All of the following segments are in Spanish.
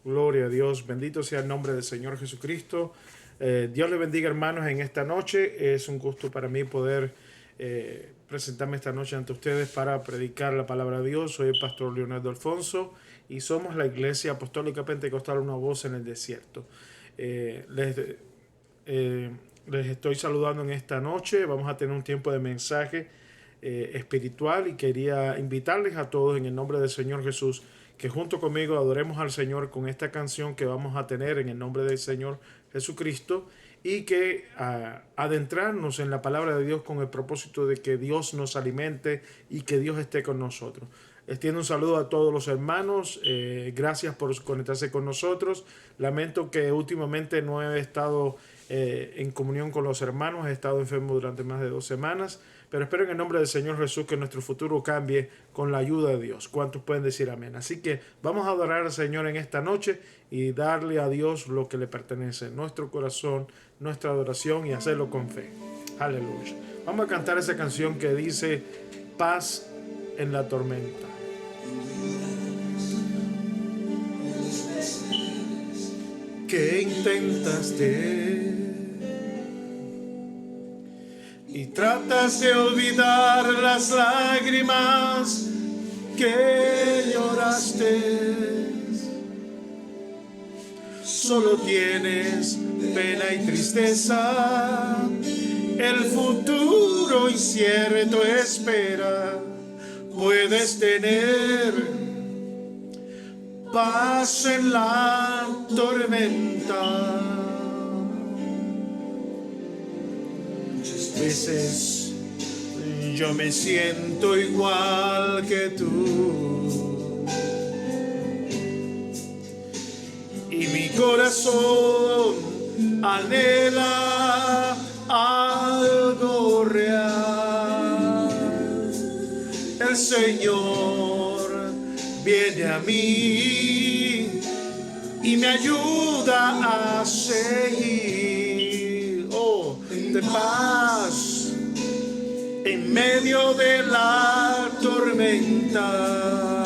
Gloria a Dios, bendito sea el nombre del Señor Jesucristo. Dios le bendiga, hermanos, en esta noche. Es un gusto para mí poder presentarme esta noche ante ustedes para predicar la palabra de Dios. Soy el pastor Leonardo Alfonso y somos la Iglesia Apostólica Pentecostal Una Voz en el Desierto. Eh, les, eh, Les estoy saludando en esta noche. Vamos a tener un tiempo de mensaje espiritual y quería invitarles a todos en el nombre del Señor Jesús que junto conmigo adoremos al Señor con esta canción que vamos a tener en el nombre del Señor Jesucristo y que adentrarnos en la palabra de Dios con el propósito de que Dios nos alimente y que Dios esté con nosotros. Extiendo un saludo a todos los hermanos, gracias por conectarse con nosotros. Lamento que últimamente no he estado en comunión con los hermanos, he estado enfermo durante más de 2 semanas, pero espero en el nombre del Señor Jesús que nuestro futuro cambie con la ayuda de Dios. ¿Cuántos pueden decir amén? Así que vamos a adorar al Señor en esta noche y darle a Dios lo que le pertenece, nuestro corazón, nuestra adoración y hacerlo con fe. Aleluya. Vamos a cantar esa canción que dice paz en la tormenta. ¿Qué intentaste? Y tratas de olvidar las lágrimas que lloraste. Solo tienes pena y tristeza, el futuro incierto espera. Puedes tener paz en la tormenta. Muchas veces yo me siento igual que tú y mi corazón anhela algo real. El Señor viene a mí y me ayuda a seguir. Oh, de paz en medio de la tormenta.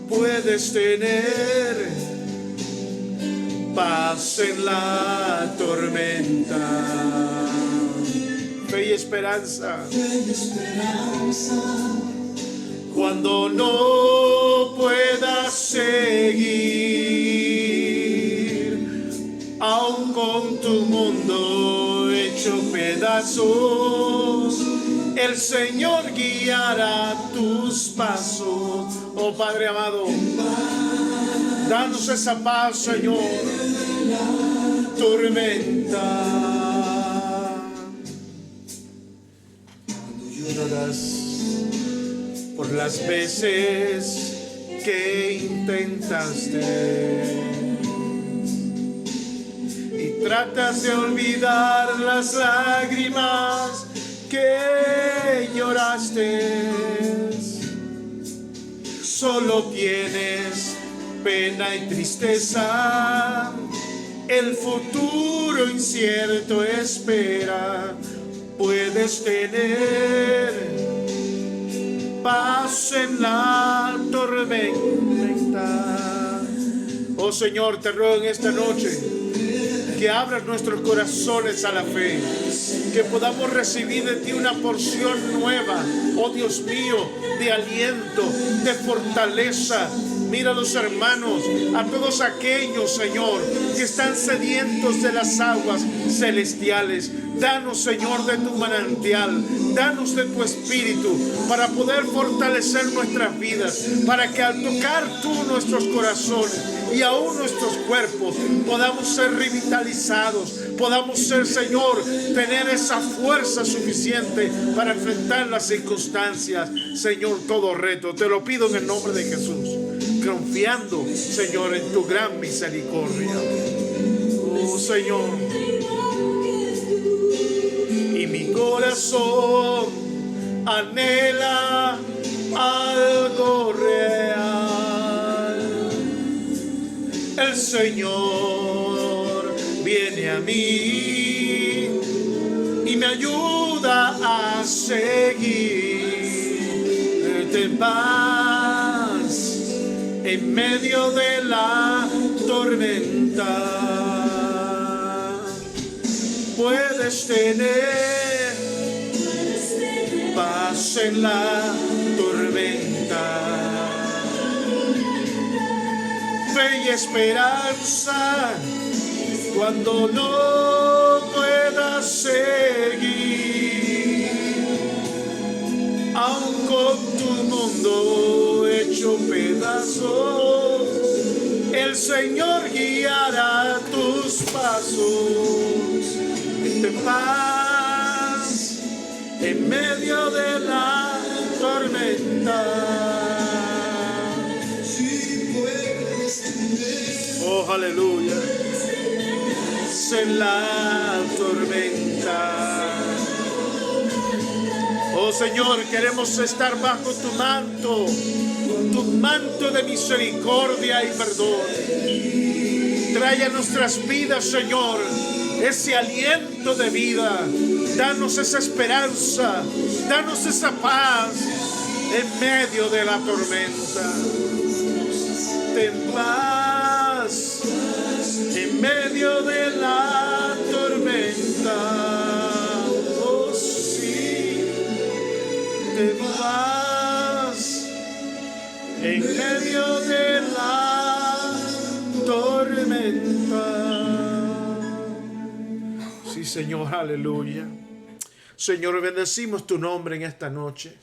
Puedes tener paz en la tormenta. Fe y esperanza. Fe y esperanza. Cuando no puedas seguir, aun con tu mundo hecho pedazos, el Señor guiará tus pasos. Oh Padre amado, danos esa paz, Señor. Tormenta. Cuando llorarás por las veces que intentaste y tratas de olvidar las lágrimas que lloraste. Solo tienes pena y tristeza, el futuro incierto espera. Puedes tener paz en la tormenta. Oh Señor, te ruego en esta noche que abras nuestros corazones a la fe, que podamos recibir de ti una porción nueva, oh Dios mío, de aliento, de fortaleza. Mira a los hermanos, a todos aquellos, Señor, que están sedientos de las aguas celestiales. Danos, Señor, de tu manantial, danos de tu espíritu para poder fortalecer nuestras vidas, para que al tocar tú nuestros corazones y aún nuestros cuerpos podamos ser revitalizados, podamos ser, Señor, tener esa fuerza suficiente para enfrentar las circunstancias. Señor, todo reto, te lo pido en el nombre de Jesús, confiando, Señor, en tu gran misericordia. Oh Señor, y mi corazón anhela algo real. El Señor viene a mí y me ayuda a seguir. De paz en medio de la tormenta. Puedes tener paz en la tormenta, fe y esperanza cuando no puedas seguir, aun con tu mundo hecho pedazos, el Señor guiará tus pasos. Ten paz en medio de la tormenta. Oh, aleluya. En la tormenta. Oh Señor, queremos estar bajo tu manto de misericordia y perdón. Trae a nuestras vidas, Señor, ese aliento de vida. Danos esa esperanza, danos esa paz en medio de la tormenta. Ten paz en medio de la tormenta. Oh sí, ten paz en medio de la tormenta. Sí, Señor, aleluya. Señor, bendecimos tu nombre en esta noche.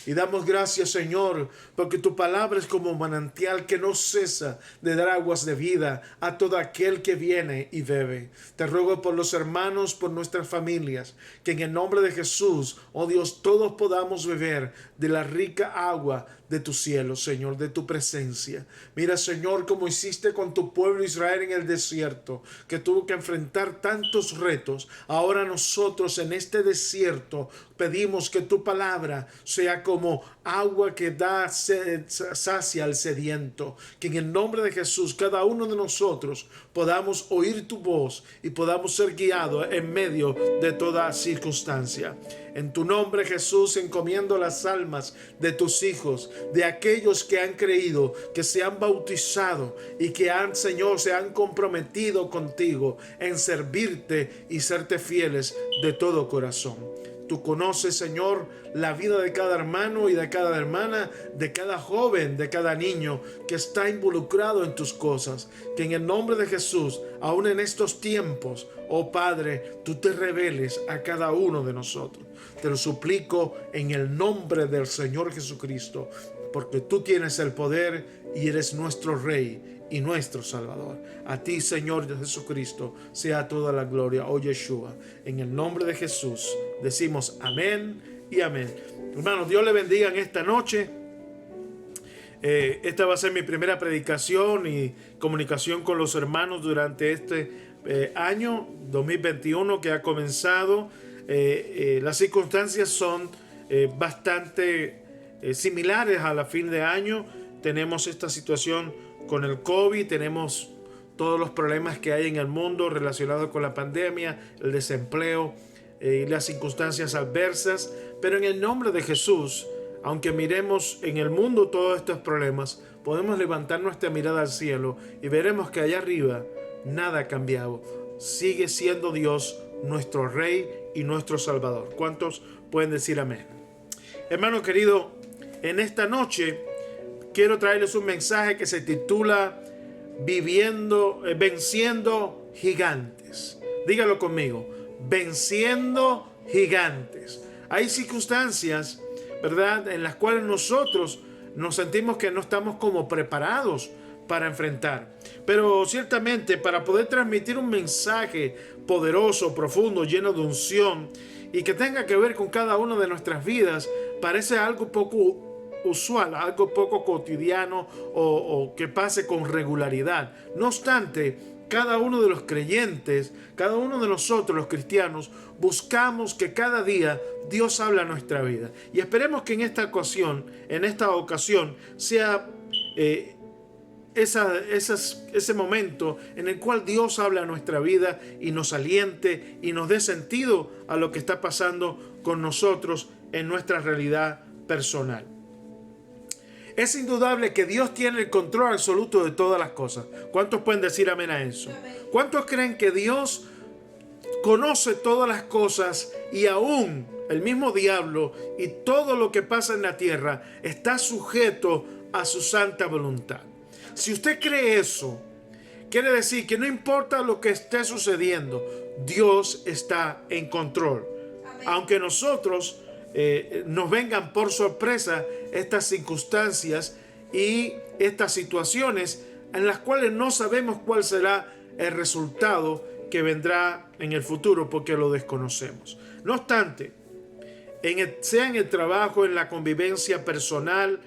Y damos gracias, Señor, porque tu palabra es como manantial que no cesa de dar aguas de vida a todo aquel que viene y bebe. Te ruego por los hermanos, por nuestras familias, que en el nombre de Jesús, oh Dios, todos podamos beber de la rica agua de tu cielo, Señor, de tu presencia. Mira, Señor, como hiciste con tu pueblo Israel en el desierto, que tuvo que enfrentar tantos retos. Ahora nosotros en este desierto pedimos que tu palabra sea como agua que da sacia al sediento. Que en el nombre de Jesús cada uno de nosotros podamos oír tu voz y podamos ser guiados en medio de toda circunstancia. En tu nombre, Jesús, encomiendo las almas de tus hijos, de aquellos que han creído, que se han bautizado y que han, Señor, se han comprometido contigo en servirte y serte fieles de todo corazón. Tú conoces, Señor, la vida de cada hermano y de cada hermana, de cada joven, de cada niño que está involucrado en tus cosas. Que en el nombre de Jesús, aún en estos tiempos, oh Padre, tú te reveles a cada uno de nosotros. Te lo suplico en el nombre del Señor Jesucristo, porque tú tienes el poder y eres nuestro Rey y nuestro Salvador. A ti, Señor Jesucristo, sea toda la gloria, oh Yeshua. En el nombre de Jesús decimos amén y amén. Hermanos, Dios le bendiga en esta noche. Esta va a ser mi primera predicación y comunicación con los hermanos durante este año 2021 que ha comenzado. Las circunstancias son bastante similares a la fin de año. Tenemos esta situación con el COVID, tenemos todos los problemas que hay en el mundo relacionados con la pandemia, el desempleo y las circunstancias adversas. Pero en el nombre de Jesús, aunque miremos en el mundo todos estos problemas, podemos levantar nuestra mirada al cielo y veremos que allá arriba nada ha cambiado. Sigue siendo Dios nuestro Rey y nuestro Salvador. ¿Cuántos pueden decir amén? Hermano querido, en esta noche quiero traerles un mensaje que se titula Venciendo Gigantes. Dígalo conmigo, venciendo gigantes. Hay circunstancias, ¿verdad?, en las cuales nosotros nos sentimos que no estamos como preparados para enfrentar. Pero ciertamente para poder transmitir un mensaje poderoso, profundo, lleno de unción y que tenga que ver con cada una de nuestras vidas, parece algo poco usual, algo poco cotidiano o que pase con regularidad. No obstante, cada uno de los creyentes, cada uno de nosotros los cristianos, buscamos que cada día Dios hable a nuestra vida. Y esperemos que en esta ocasión sea ese momento en el cual Dios habla a nuestra vida y nos aliente y nos dé sentido a lo que está pasando con nosotros en nuestra realidad personal. Es indudable que Dios tiene el control absoluto de todas las cosas. ¿Cuántos pueden decir amén a eso? ¿Cuántos creen que Dios conoce todas las cosas y aún el mismo diablo y todo lo que pasa en la tierra está sujeto a su santa voluntad? Si usted cree eso, quiere decir que no importa lo que esté sucediendo, Dios está en control. Aunque nosotros nos vengan por sorpresa estas circunstancias y estas situaciones en las cuales no sabemos cuál será el resultado que vendrá en el futuro porque lo desconocemos. No obstante, sea en el trabajo, en la convivencia personal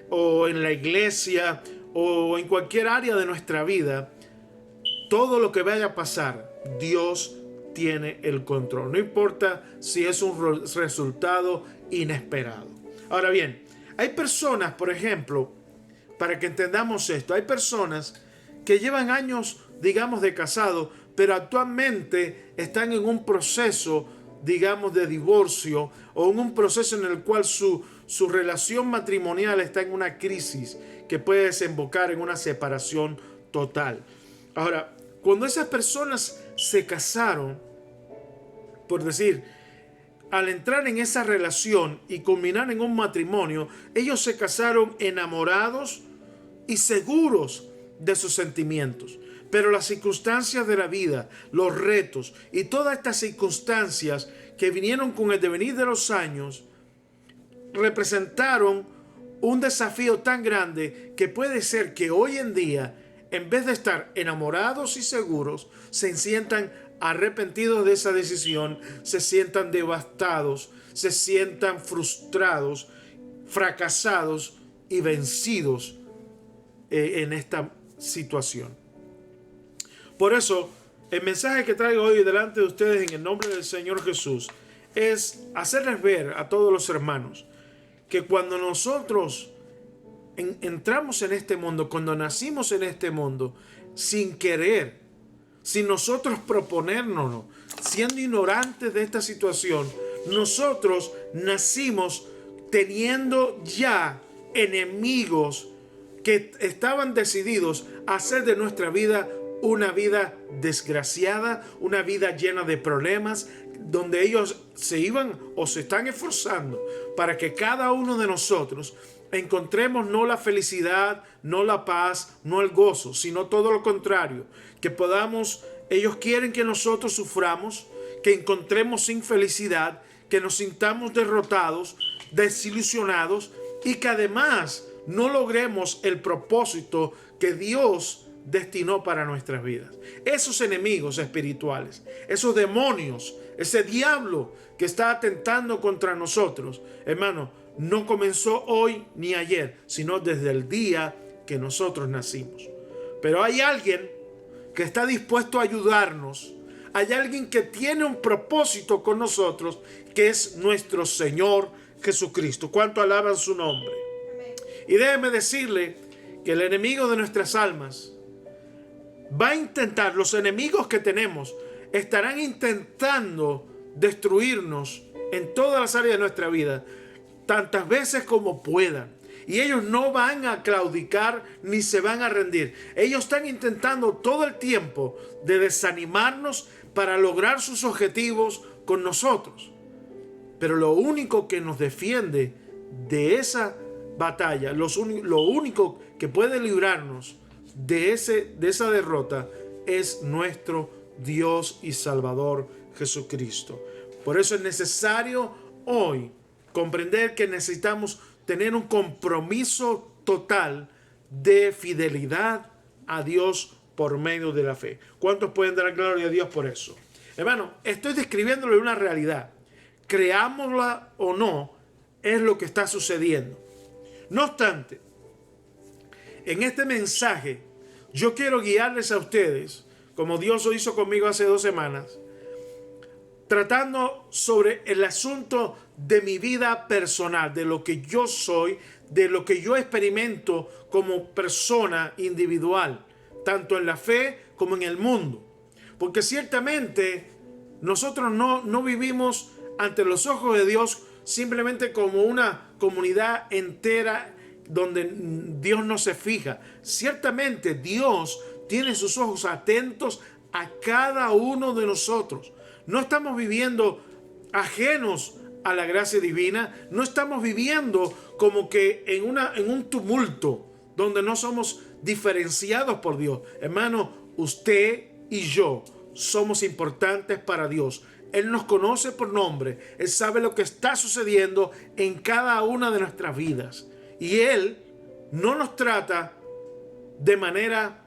o en la iglesia o en cualquier área de nuestra vida, todo lo que vaya a pasar, Dios tiene el control. No importa si es un resultado inesperado. Ahora bien, hay personas, por ejemplo, para que entendamos esto, hay personas que llevan años, digamos, de casado, pero actualmente están en un proceso, digamos, de divorcio o en un proceso en el cual su relación matrimonial está en una crisis que puede desembocar en una separación total. Ahora, cuando esas personas se casaron, por decir, al entrar en esa relación y culminar en un matrimonio, ellos se casaron enamorados y seguros de sus sentimientos. Pero las circunstancias de la vida, los retos y todas estas circunstancias que vinieron con el devenir de los años, representaron un desafío tan grande que puede ser que hoy en día, en vez de estar enamorados y seguros, se sientan arrepentidos de esa decisión, se sientan devastados, se sientan frustrados, fracasados y vencidos en esta situación. Por eso, el mensaje que traigo hoy delante de ustedes en el nombre del Señor Jesús es hacerles ver a todos los hermanos que cuando nosotros entramos en este mundo, cuando nacimos en este mundo, sin querer, sin nosotros proponérnoslo, siendo ignorantes de esta situación, nosotros nacimos teniendo ya enemigos que estaban decididos a hacer de nuestra vida una vida desgraciada, una vida llena de problemas, donde ellos se iban o se están esforzando para que cada uno de nosotros encontremos no la felicidad, no la paz, no el gozo, sino todo lo contrario, que podamos, ellos quieren que nosotros suframos, que encontremos infelicidad, que nos sintamos derrotados, desilusionados y que además no logremos el propósito que Dios destinó para nuestras vidas. Esos enemigos espirituales, esos demonios, ese diablo que está atentando contra nosotros, hermano, no comenzó hoy ni ayer, sino desde el día que nosotros nacimos. Pero hay alguien que está dispuesto a ayudarnos. Hay alguien que tiene un propósito con nosotros, que es nuestro Señor Jesucristo. ¿Cuánto alaban su nombre? Y déjeme decirle que el enemigo de nuestras almas va a intentar, los enemigos que tenemos estarán intentando destruirnos en todas las áreas de nuestra vida, tantas veces como puedan. Y ellos no van a claudicar ni se van a rendir. Ellos están intentando todo el tiempo de desanimarnos para lograr sus objetivos con nosotros. Pero lo único que nos defiende de esa batalla, lo único que puede librarnos de esa derrota es nuestro Dios y Salvador Jesucristo. Por eso es necesario hoy comprender que necesitamos tener un compromiso total de fidelidad a Dios por medio de la fe. ¿Cuántos pueden dar gloria a Dios por eso? Hermano, estoy describiéndole una realidad. Creámosla o no, es lo que está sucediendo. No obstante, en este mensaje yo quiero guiarles a ustedes, como Dios lo hizo conmigo hace 2 semanas, tratando sobre el asunto de mi vida personal, de lo que yo soy, de lo que yo experimento como persona individual, tanto en la fe como en el mundo. Porque ciertamente nosotros no vivimos ante los ojos de Dios simplemente como una comunidad entera donde Dios no se fija. Ciertamente Dios tiene sus ojos atentos a cada uno de nosotros. No estamos viviendo ajenos a la gracia divina. No estamos viviendo como que en un tumulto donde no somos diferenciados por Dios. Hermano, usted y yo somos importantes para Dios. Él nos conoce por nombre. Él sabe lo que está sucediendo en cada una de nuestras vidas. Y Él no nos trata de manera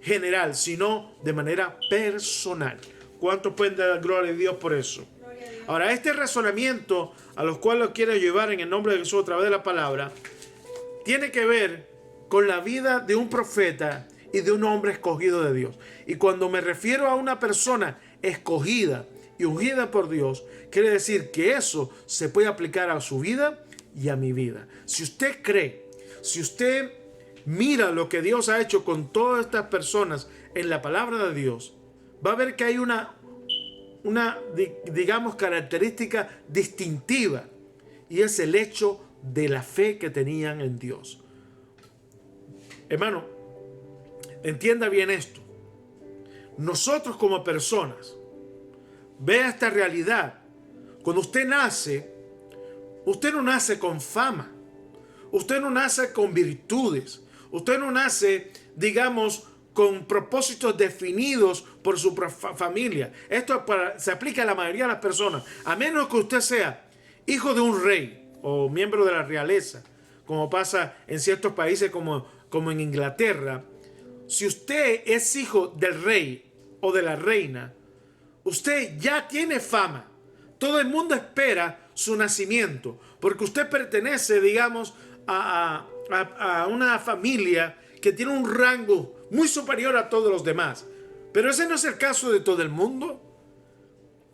general, sino de manera personal. ¿Cuántos pueden dar gloria a Dios por eso? Ahora, este razonamiento a los cuales lo quiero llevar en el nombre de Jesús a través de la palabra, tiene que ver con la vida de un profeta y de un hombre escogido de Dios. Y cuando me refiero a una persona escogida y ungida por Dios, quiere decir que eso se puede aplicar a su vida y a mi vida. Si usted cree, si usted mira lo que Dios ha hecho con todas estas personas en la palabra de Dios, va a ver que hay una digamos, característica distintiva, y es el hecho de la fe que tenían en Dios. Hermano, entienda bien esto. Nosotros como personas, vea esta realidad. Cuando usted nace, usted no nace con fama. Usted no nace con virtudes. Usted no nace, digamos, con propósitos definidos por su familia. Esto se aplica a la mayoría de las personas. A menos que usted sea hijo de un rey o miembro de la realeza, como pasa en ciertos países como en Inglaterra. Si usted es hijo del rey o de la reina, usted ya tiene fama. Todo el mundo espera su nacimiento, porque usted pertenece, digamos, a una familia que tiene un rango muy superior a todos los demás. Pero ese no es el caso de todo el mundo.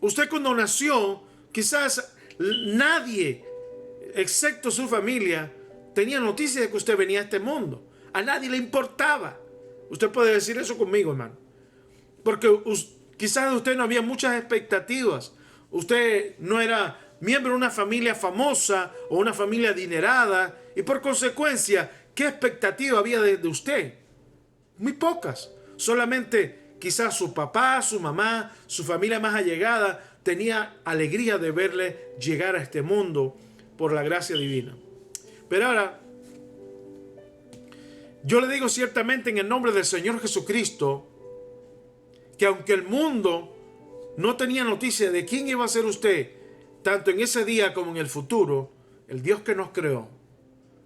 Usted cuando nació, quizás nadie, excepto su familia, tenía noticia de que usted venía a este mundo. A nadie le importaba. Usted puede decir eso conmigo, hermano. Porque quizás de usted no había muchas expectativas. Usted no era miembro de una familia famosa o una familia adinerada. Y por consecuencia, ¿qué expectativa había de usted? Muy pocas. Solamente quizás su papá, su mamá, su familia más allegada tenía alegría de verle llegar a este mundo por la gracia divina. Pero ahora, yo le digo ciertamente en el nombre del Señor Jesucristo que aunque el mundo no tenía noticia de quién iba a ser usted, tanto en ese día como en el futuro, el Dios que nos creó,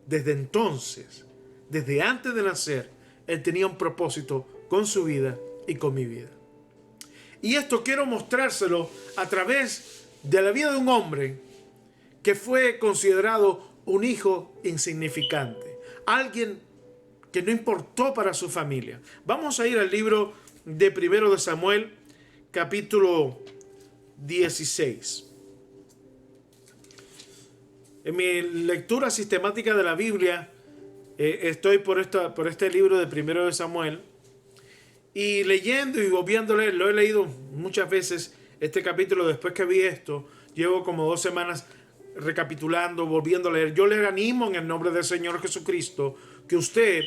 desde entonces, desde antes de nacer, Él tenía un propósito con su vida y con mi vida. Y esto quiero mostrárselo a través de la vida de un hombre que fue considerado un hijo insignificante, alguien que no importó para su familia. Vamos a ir al libro de 1 de Samuel, capítulo 16. En mi lectura sistemática de la Biblia, estoy por este libro de 1 de Samuel, y leyendo y volviendo a leer, lo he leído muchas veces este capítulo. Después que vi esto, llevo como 2 semanas recapitulando, volviendo a leer. Yo le animo en el nombre del Señor Jesucristo que usted,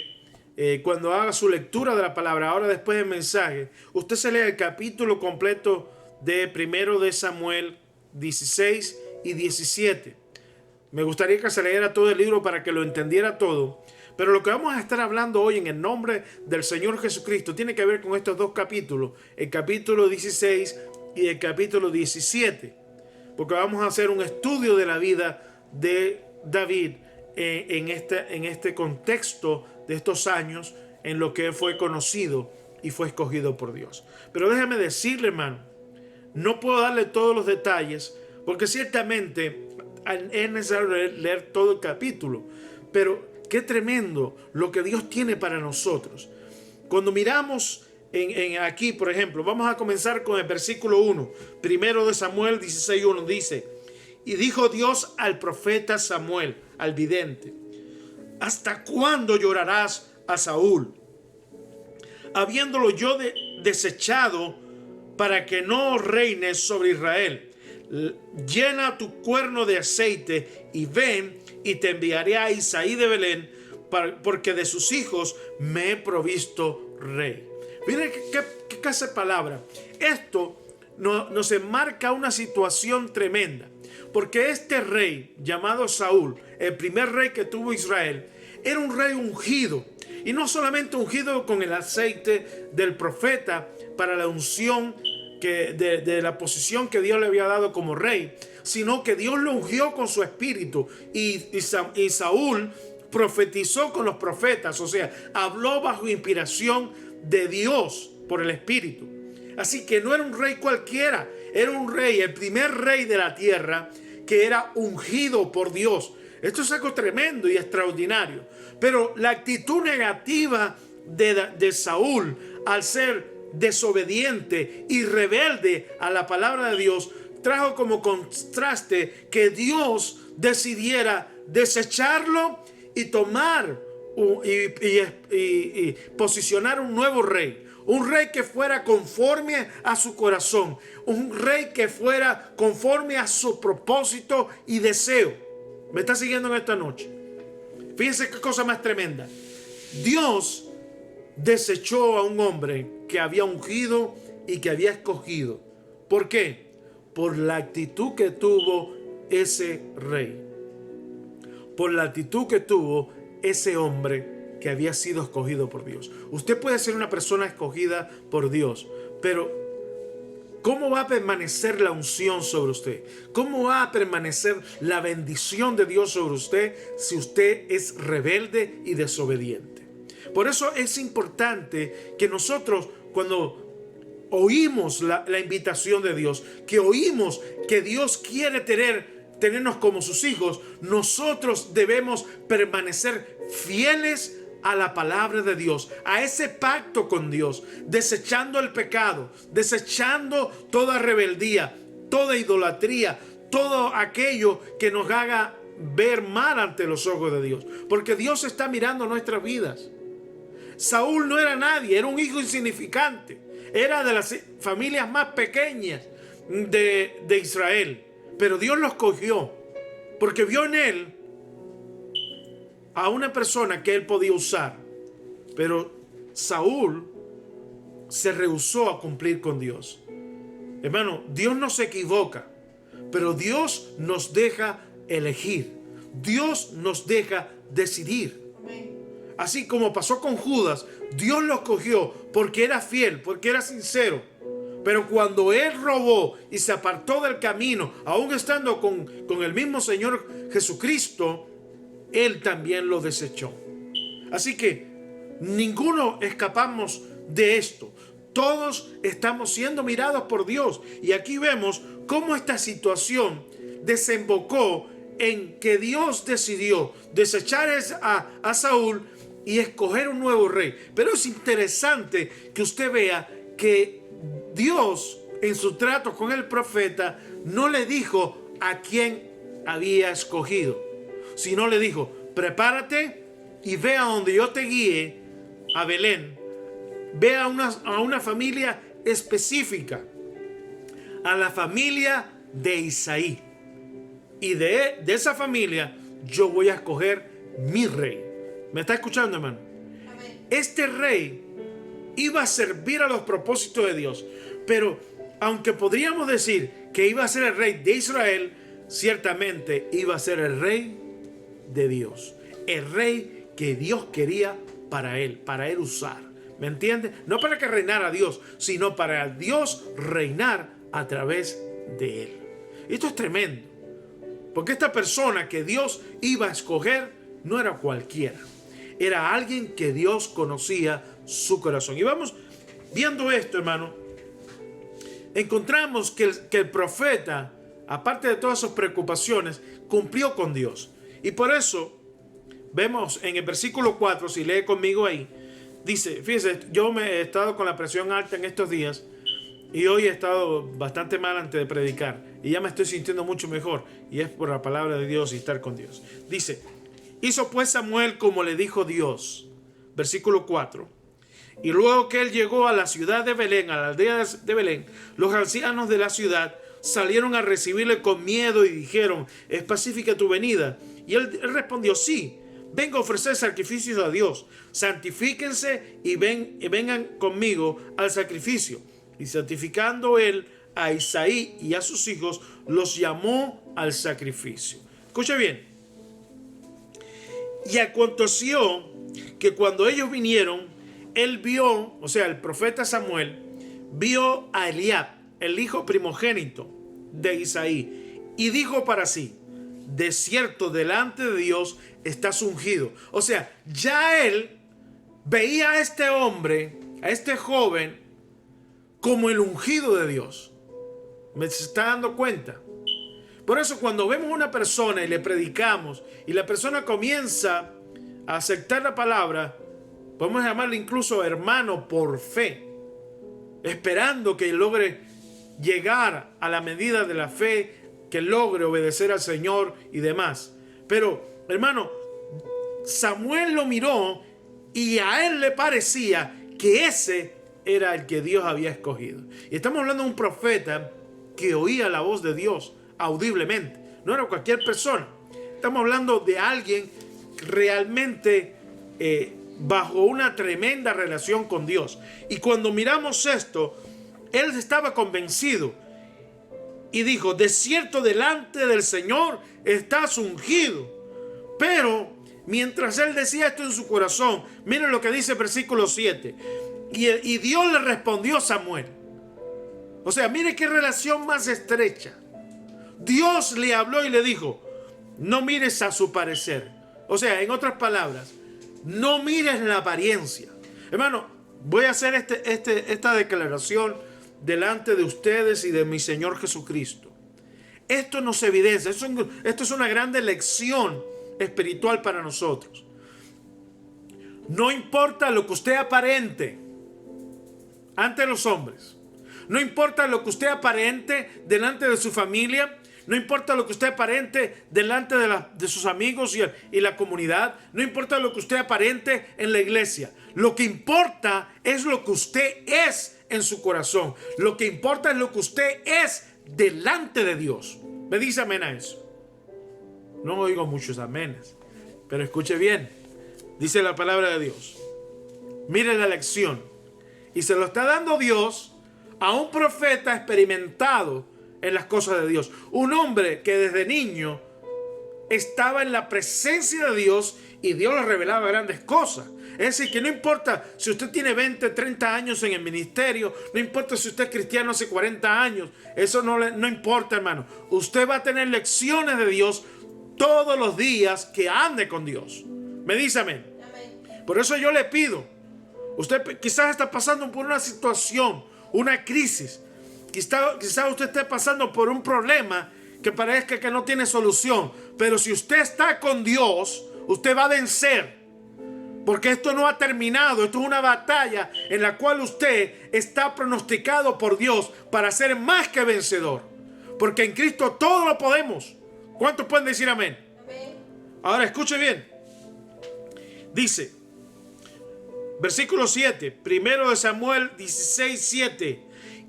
cuando haga su lectura de la palabra, ahora después del mensaje, usted se lea el capítulo completo de 1 de Samuel 16 y 17. Me gustaría que se leyera todo el libro para que lo entendiera todo. Pero lo que vamos a estar hablando hoy en el nombre del Señor Jesucristo tiene que ver con estos 2 capítulos, el capítulo 16 y el capítulo 17. Porque vamos a hacer un estudio de la vida de David en este contexto de estos años en lo que él fue conocido y fue escogido por Dios. Pero déjeme decirle, hermano, no puedo darle todos los detalles porque ciertamente es necesario leer todo el capítulo. Pero qué tremendo lo que Dios tiene para nosotros. Cuando miramos aquí, por ejemplo, vamos a comenzar con el versículo 1. 1 de Samuel 16:1 dice: y dijo Dios al profeta Samuel, al vidente: ¿hasta cuándo llorarás a Saúl, habiéndolo yo desechado para que no reines sobre Israel? Llena tu cuerno de aceite y ven, y te enviaré a Isaí de Belén, porque de sus hijos me he provisto rey. Miren qué clase de palabra. Esto nos enmarca una situación tremenda, porque este rey llamado Saúl, el primer rey que tuvo Israel, era un rey ungido, y no solamente ungido con el aceite del profeta para la unción de la posición que Dios le había dado como rey, sino que Dios lo ungió con su espíritu, y Saúl profetizó con los profetas, o sea, habló bajo inspiración de Dios por el espíritu. Así que no era un rey cualquiera, era un rey, el primer rey de la tierra, que era ungido por Dios. Esto es algo tremendo y extraordinario. Pero la actitud negativa de Saúl, al ser desobediente y rebelde a la palabra de Dios, trajo como contraste que Dios decidiera desecharlo y tomar y posicionar un nuevo rey. Un rey que fuera conforme a su corazón. Un rey que fuera conforme a su propósito y deseo. ¿Me está siguiendo en esta noche? Fíjense qué cosa más tremenda. Dios desechó a un hombre que había ungido y que había escogido. ¿Por qué? Por la actitud que tuvo ese rey. Por la actitud que tuvo ese hombre que había sido escogido por Dios. Usted puede ser una persona escogida por Dios, pero ¿cómo va a permanecer la unción sobre usted? ¿Cómo va a permanecer la bendición de Dios sobre usted si usted es rebelde y desobediente? Por eso es importante que nosotros, cuando oímos la invitación de Dios, que oímos que Dios quiere tenernos como sus hijos, nosotros debemos permanecer fieles a la palabra de Dios, a ese pacto con Dios, desechando el pecado, desechando toda rebeldía, toda idolatría, todo aquello que nos haga ver mal ante los ojos de Dios, porque Dios está mirando nuestras vidas. Saúl no era nadie, era un hijo insignificante, era de las familias más pequeñas de Israel, pero Dios lo escogió porque vio en él a una persona que él podía usar. Pero Saúl se rehusó a cumplir con Dios. Hermano, Dios no se equivoca, pero Dios nos deja elegir. Dios nos deja decidir. Así como pasó con Judas, Dios lo escogió porque era fiel, porque era sincero. Pero cuando él robó y se apartó del camino, aún estando con el mismo Señor Jesucristo, él también lo desechó. Así que ninguno escapamos de esto. Todos estamos siendo mirados por Dios. Y aquí vemos cómo esta situación desembocó en que Dios decidió desechar a Saúl y escoger un nuevo rey. Pero es interesante que usted vea que Dios, en su trato con el profeta, no le dijo a quién había escogido, sino le dijo: prepárate y ve a donde yo te guíe, a Belén. Ve a una familia específica, a la familia de Isaí. Y de esa familia yo voy a escoger mi rey. ¿Me está escuchando, hermano? Amén. Este rey iba a servir a los propósitos de Dios, pero aunque podríamos decir que iba a ser el rey de Israel, ciertamente iba a ser el rey de Dios, el rey que Dios quería para él usar. ¿Me entiende? No para que reinara Dios, sino para Dios reinar a través de él. Esto es tremendo, porque esta persona que Dios iba a escoger no era cualquiera, era alguien que Dios conocía su corazón. Y vamos viendo esto, hermano. Encontramos que el profeta, aparte de todas sus preocupaciones, cumplió con Dios. Y por eso vemos en el versículo 4, si lee conmigo ahí, dice, fíjese, yo me he estado con la presión alta en estos días y hoy he estado bastante mal antes de predicar y ya me estoy sintiendo mucho mejor, y es por la palabra de Dios y estar con Dios. Dice: hizo pues Samuel como le dijo Dios. Versículo 4. Y luego que él llegó a la ciudad de Belén, a la aldea de Belén, los ancianos de la ciudad salieron a recibirle con miedo y dijeron: ¿es pacífica tu venida? Y él respondió: sí, vengo a ofrecer sacrificios a Dios. Santifíquense y vengan conmigo al sacrificio. Y santificando él a Isaí y a sus hijos, los llamó al sacrificio. Escuche bien. Y aconteció que cuando ellos vinieron, él vio, o sea, el profeta Samuel, vio a Eliab, el hijo primogénito de Isaí, y dijo para sí: de cierto, delante de Dios estás ungido. O sea, ya él veía a este hombre, a este joven, como el ungido de Dios. ¿Me está dando cuenta? Por eso cuando vemos a una persona y le predicamos y la persona comienza a aceptar la palabra, podemos llamarle incluso hermano por fe, esperando que logre llegar a la medida de la fe, que logre obedecer al Señor y demás. Pero, hermano, Samuel lo miró y a él le parecía que ese era el que Dios había escogido. Y estamos hablando de un profeta que oía la voz de Dios audiblemente. No era cualquier persona. Estamos hablando de alguien realmente bajo una tremenda relación con Dios. Y cuando miramos esto, él estaba convencido y dijo: de cierto, delante del Señor estás ungido. Pero mientras él decía esto en su corazón, miren lo que dice el versículo 7. Y Dios le respondió a Samuel. O sea, mire qué relación más estrecha. Dios le habló y le dijo: no mires a su parecer. O sea, en otras palabras, no mires la apariencia. Hermano, voy a hacer esta declaración delante de ustedes y de mi Señor Jesucristo. Esto nos evidencia, esto es una grande lección espiritual para nosotros. No importa lo que usted aparente ante los hombres, no importa lo que usted aparente delante de su familia, no importa lo que usted aparente delante de sus amigos y la comunidad, no importa lo que usted aparente en la iglesia. Lo que importa es lo que usted es en su corazón. Lo que importa es lo que usted es delante de Dios. ¿Me dice amén a eso? No oigo muchos amenes, pero escuche bien. Dice la palabra de Dios. Mire la lección. Y se lo está dando Dios a un profeta experimentado en las cosas de Dios. Un hombre que desde niño estaba en la presencia de Dios y Dios le revelaba grandes cosas. Es decir, que no importa si usted tiene 20, 30 años en el ministerio, no importa si usted es cristiano hace 40 años, eso no importa, hermano. Usted va a tener lecciones de Dios todos los días que ande con Dios. ¿Me dice amén? Amén. Por eso yo le pido, usted quizás está pasando por una situación, una crisis. Quizás usted esté pasando por un problema que parezca que no tiene solución. Pero si usted está con Dios, usted va a vencer. Porque esto no ha terminado. Esto es una batalla en la cual usted está pronosticado por Dios para ser más que vencedor. Porque en Cristo todo lo podemos. ¿Cuántos pueden decir amén? Amén. Ahora escuche bien. Dice, versículo 7, 1 Samuel 16:7.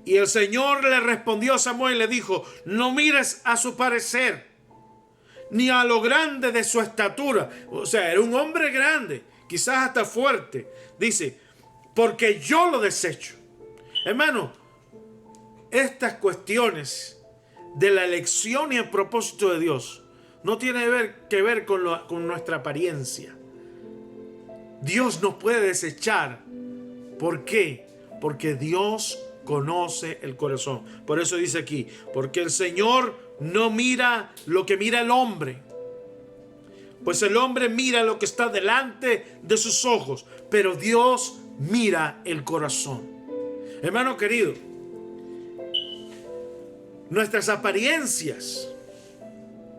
Y el Señor le respondió a Samuel y le dijo: no mires a su parecer, ni a lo grande de su estatura. O sea, era un hombre grande, quizás hasta fuerte. Dice, porque yo lo desecho. Hermano, estas cuestiones de la elección y el propósito de Dios no tienen que ver con nuestra apariencia. Dios nos puede desechar. ¿Por qué? Porque Dios conoce el corazón. Por eso dice aquí, porque el Señor no mira lo que mira el hombre, pues el hombre mira lo que está delante de sus ojos, pero Dios mira el corazón. Hermano querido, nuestras apariencias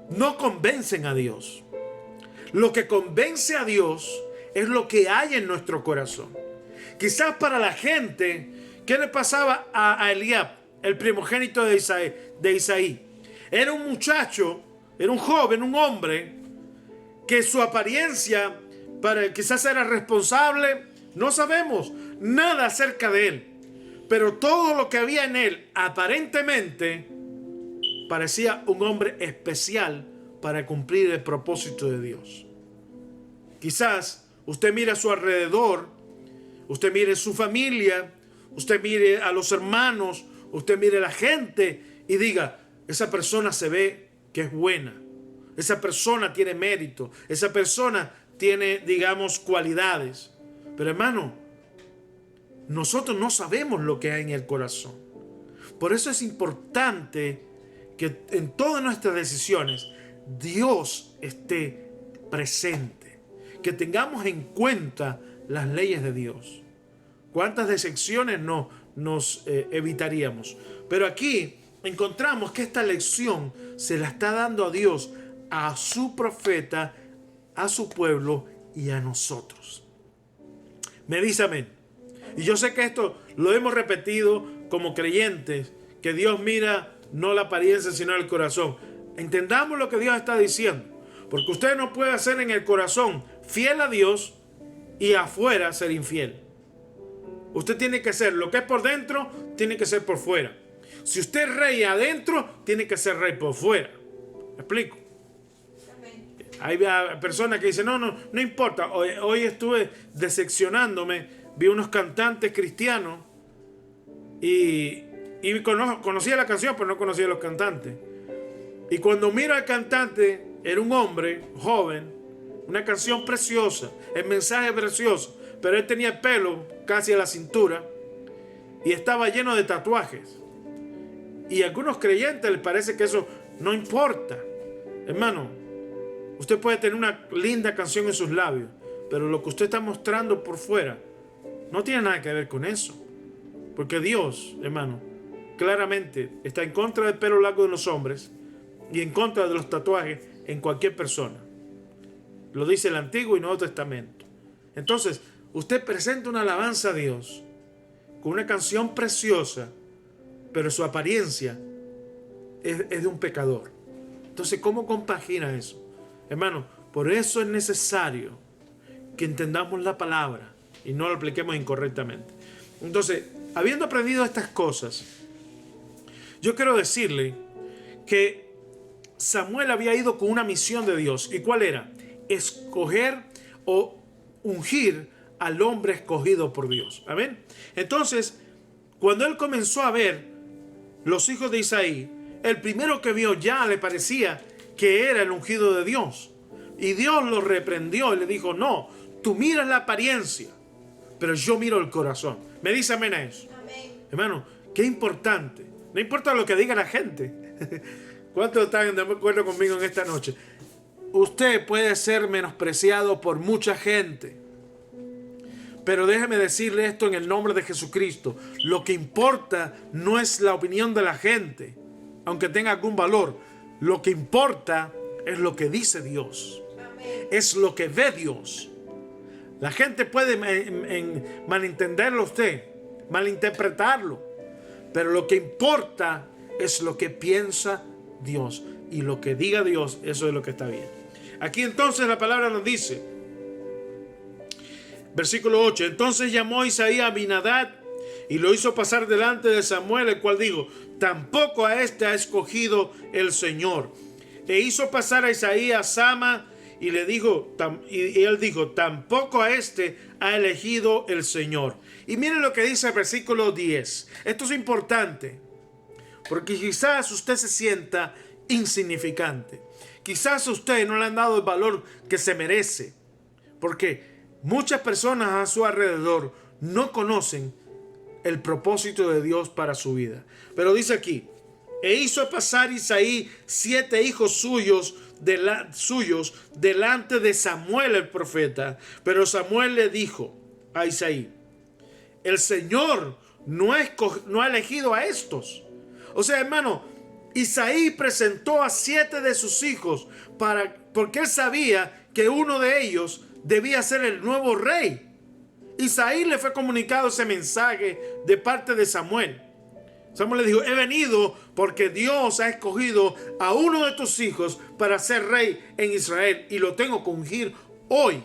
no convencen a Dios. Lo que convence a Dios es lo que hay en nuestro corazón. Quizás para la gente, ¿qué le pasaba a Eliab, el primogénito de Isaí? Era un muchacho, era un joven, un hombre, que su apariencia quizás era responsable. No sabemos nada acerca de él. Pero todo lo que había en él, aparentemente, parecía un hombre especial para cumplir el propósito de Dios. Quizás usted mire a su alrededor, usted mire su familia, usted mire a los hermanos, usted mire a la gente y diga, esa persona se ve que es buena, esa persona tiene mérito, esa persona tiene, digamos, cualidades. Pero hermano, nosotros no sabemos lo que hay en el corazón. Por eso es importante que en todas nuestras decisiones Dios esté presente, que tengamos en cuenta las leyes de Dios. ¿Cuántas decepciones no nos evitaríamos? Pero aquí encontramos que esta lección se la está dando a Dios, a su profeta, a su pueblo y a nosotros. Me dice amén. Y yo sé que esto lo hemos repetido como creyentes, que Dios mira no la apariencia sino el corazón. Entendamos lo que Dios está diciendo, porque usted no puede ser en el corazón fiel a Dios y afuera ser infiel. Usted tiene que ser lo que es por dentro, tiene que ser por fuera. Si usted es rey adentro, tiene que ser rey por fuera. ¿Me explico? Hay personas que dicen, no importa. Hoy estuve decepcionándome, vi unos cantantes cristianos y conocía la canción, pero no conocía a los cantantes. Y cuando miro al cantante, era un hombre joven, una canción preciosa, el mensaje precioso, pero él tenía el pelo casi a la cintura y estaba lleno de tatuajes. Y a algunos creyentes les parece que eso no importa. Hermano, usted puede tener una linda canción en sus labios, pero lo que usted está mostrando por fuera no tiene nada que ver con eso. Porque Dios, hermano, claramente está en contra del pelo largo de los hombres y en contra de los tatuajes en cualquier persona. Lo dice el Antiguo y Nuevo Testamento. Entonces, usted presenta una alabanza a Dios con una canción preciosa, pero su apariencia es de un pecador. Entonces, ¿cómo compagina eso? Hermano, por eso es necesario que entendamos la palabra y no la apliquemos incorrectamente. Entonces, habiendo aprendido estas cosas, yo quiero decirle que Samuel había ido con una misión de Dios. ¿Y cuál era? Escoger o ungir al hombre escogido por Dios. ¿Amén? Entonces, cuando él comenzó a ver los hijos de Isaí, el primero que vio ya le parecía que era el ungido de Dios. Y Dios lo reprendió y le dijo, no, tú miras la apariencia, pero yo miro el corazón. ¿Me dice amén a eso? Amén. Hermano, qué importante. No importa lo que diga la gente. ¿Cuántos están de acuerdo conmigo en esta noche? Usted puede ser menospreciado por mucha gente, pero déjeme decirle esto en el nombre de Jesucristo. Lo que importa no es la opinión de la gente, aunque tenga algún valor. Lo que importa es lo que dice Dios. Amén. Es lo que ve Dios. La gente puede malentenderlo a usted, malinterpretarlo, pero lo que importa es lo que piensa Dios. Y lo que diga Dios, eso es lo que está bien. Aquí entonces la palabra nos dice, versículo 8, entonces llamó Isaí a Abinadab y lo hizo pasar delante de Samuel, el cual dijo, tampoco a este ha escogido el Señor. E hizo pasar a Isaí a Sama y le dijo, y él dijo, tampoco a este ha elegido el Señor. Y miren lo que dice el versículo 10. Esto es importante, porque quizás usted se sienta insignificante. Quizás a usted no le han dado el valor que se merece, porque muchas personas a su alrededor no conocen el propósito de Dios para su vida. Pero dice aquí, e hizo pasar Isaí 7 hijos suyos delante de Samuel el profeta. Pero Samuel le dijo a Isaí, el Señor no ha elegido a estos. O sea, hermano, Isaí presentó a 7 de sus hijos porque él sabía que uno de ellos debía ser el nuevo rey. Isaí le fue comunicado ese mensaje de parte de Samuel. Samuel le dijo, he venido porque Dios ha escogido a uno de tus hijos para ser rey en Israel y lo tengo que ungir hoy.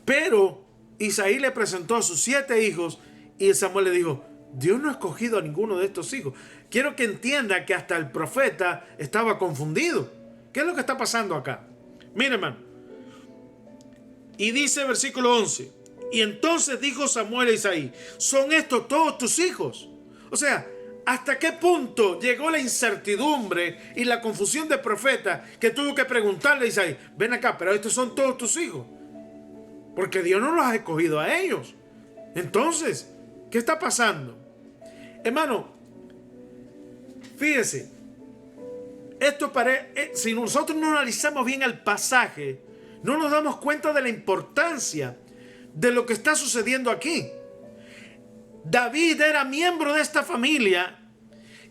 Pero Isaí le presentó a sus 7 hijos y Samuel le dijo, Dios no ha escogido a ninguno de estos hijos. Quiero que entienda que hasta el profeta estaba confundido. ¿Qué es lo que está pasando acá? Mire, hermano, Y dice versículo 11, y entonces dijo Samuel a Isaí, ¿son estos todos tus hijos? O sea, ¿hasta qué punto llegó la incertidumbre y la confusión del profeta que tuvo que preguntarle a Isaí, ven acá, pero estos son todos tus hijos? Porque Dios no los ha escogido a ellos. Entonces, ¿qué está pasando? Hermano, fíjese, si nosotros no analizamos bien el pasaje, no nos damos cuenta de la importancia de lo que está sucediendo aquí. David era miembro de esta familia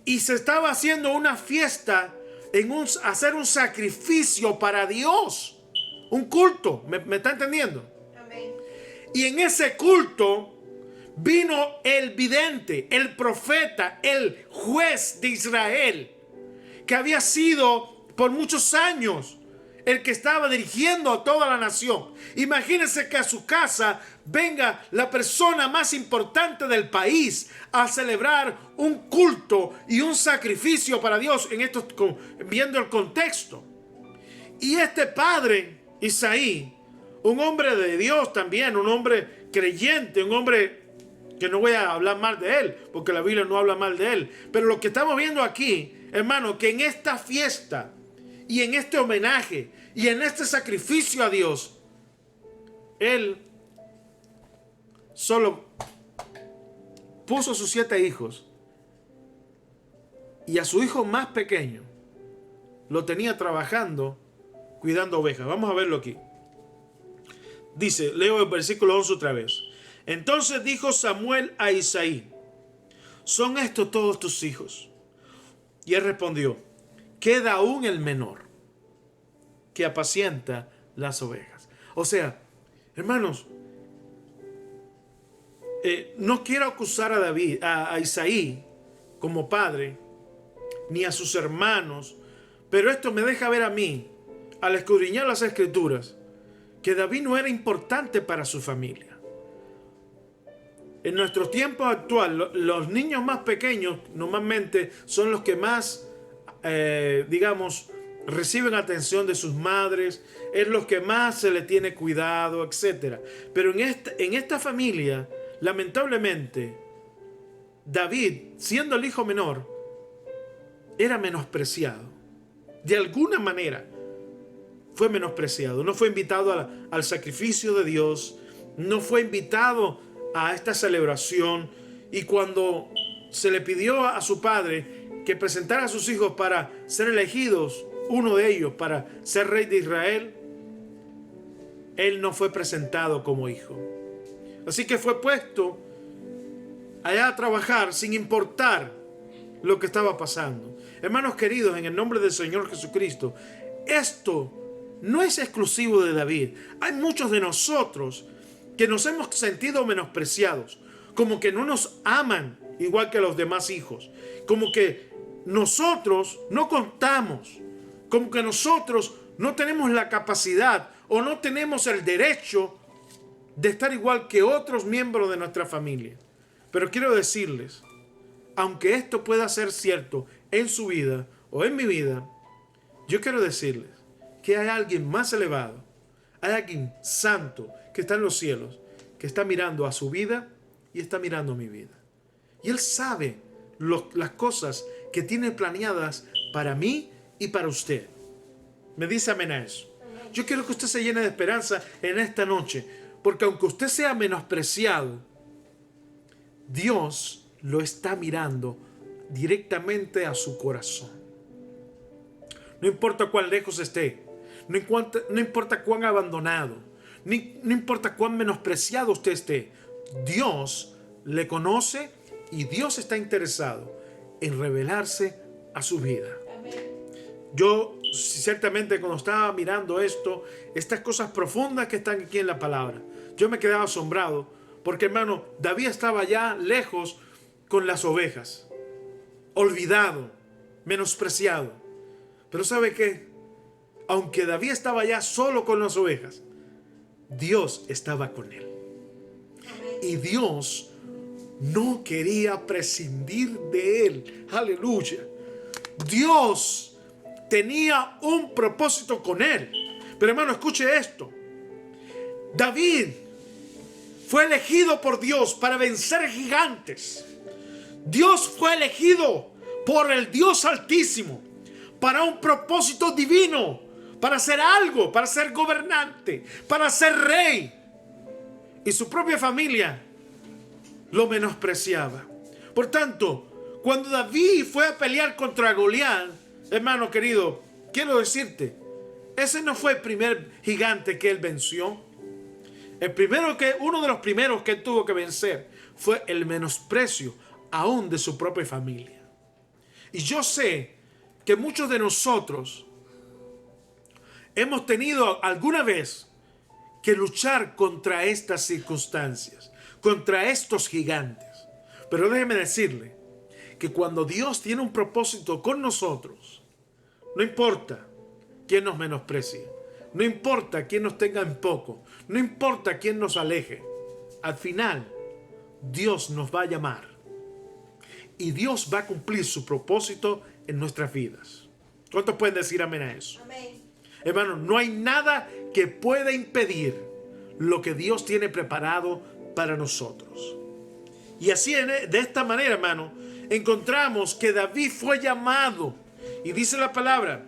y se estaba haciendo una fiesta hacer un sacrificio para Dios, un culto. ¿Me está entendiendo? Amén. Y en ese culto vino el vidente, el profeta, el juez de Israel, que había sido por muchos años el que estaba dirigiendo a toda la nación. Imagínense que a su casa venga la persona más importante del país a celebrar un culto y un sacrificio para Dios, viendo el contexto. Y este padre, Isaí, un hombre de Dios también, un hombre creyente, un hombre que no voy a hablar mal de él, porque la Biblia no habla mal de él, pero lo que estamos viendo aquí, hermano, que en esta fiesta y en este homenaje y en este sacrificio a Dios, él solo puso a sus 7 hijos y a su hijo más pequeño lo tenía trabajando cuidando ovejas. Vamos a verlo aquí. Dice, leo el versículo 11 otra vez. Entonces dijo Samuel a Isaí, ¿son estos todos tus hijos? Y él respondió, queda aún el menor, que apacienta las ovejas. O sea, hermanos, no quiero acusar a Isaí como padre, ni a sus hermanos, pero esto me deja ver a mí, al escudriñar las escrituras, que David no era importante para su familia. En nuestros tiempos actuales, los niños más pequeños normalmente son los que más, reciben atención de sus madres, es los que más se le tiene cuidado, etc. Pero en esta familia, lamentablemente, David, siendo el hijo menor, era menospreciado. De alguna manera fue menospreciado. No fue invitado al sacrificio de Dios, no fue invitado a esta celebración, y cuando se le pidió a su padre que presentara a sus hijos para ser elegidos, uno de ellos para ser rey de Israel, él no fue presentado como hijo. Así que fue puesto allá a trabajar sin importar lo que estaba pasando. Hermanos queridos, en el nombre del Señor Jesucristo, esto no es exclusivo de David. Hay muchos de nosotros que nos hemos sentido menospreciados, como que no nos aman igual que los demás hijos, como que nosotros no contamos, como que nosotros no tenemos la capacidad o no tenemos el derecho de estar igual que otros miembros de nuestra familia. Pero quiero decirles, aunque esto pueda ser cierto en su vida o en mi vida, yo quiero decirles que hay alguien más elevado, hay alguien santo que está en los cielos, que está mirando a su vida y está mirando a mi vida. Y Él sabe las cosas que tiene planeadas para mí y para usted. Me dice amén a eso. Yo quiero que usted se llene de esperanza en esta noche, porque aunque usted sea menospreciado, Dios lo está mirando directamente a su corazón. No importa cuán lejos esté, no importa cuán abandonado, no importa cuán menospreciado usted esté, Dios le conoce y Dios está interesado en revelarse a su vida. Yo ciertamente cuando estaba mirando estas cosas profundas que están aquí en la palabra, yo me quedaba asombrado porque, hermano, David estaba ya lejos con las ovejas, olvidado, menospreciado. Pero ¿sabe qué? Aunque David estaba ya solo con las ovejas, Dios estaba con él. Y Dios no quería prescindir de él. Aleluya. Dios tenía un propósito con él. Pero hermano, escuche esto. David fue elegido por Dios para vencer gigantes. Dios fue elegido por el Dios Altísimo para un propósito divino, para hacer algo, para ser gobernante, para ser rey. Y su propia familia lo menospreciaba. Por tanto, cuando David fue a pelear contra Goliat, hermano querido, quiero decirte, ese no fue el primer gigante que él venció. Uno de los primeros que él tuvo que vencer fue el menosprecio aún de su propia familia. Y yo sé que muchos de nosotros hemos tenido alguna vez que luchar contra estas circunstancias, contra estos gigantes. Pero déjeme decirle que cuando Dios tiene un propósito con nosotros, no importa quién nos menosprecie, no importa quién nos tenga en poco, no importa quién nos aleje, al final Dios nos va a llamar y Dios va a cumplir su propósito en nuestras vidas. ¿Cuántos pueden decir amén a eso? Amén. Hermano, no hay nada que pueda impedir lo que Dios tiene preparado para nosotros. Y así, de esta manera, hermano, encontramos que David fue llamado. Y dice la palabra: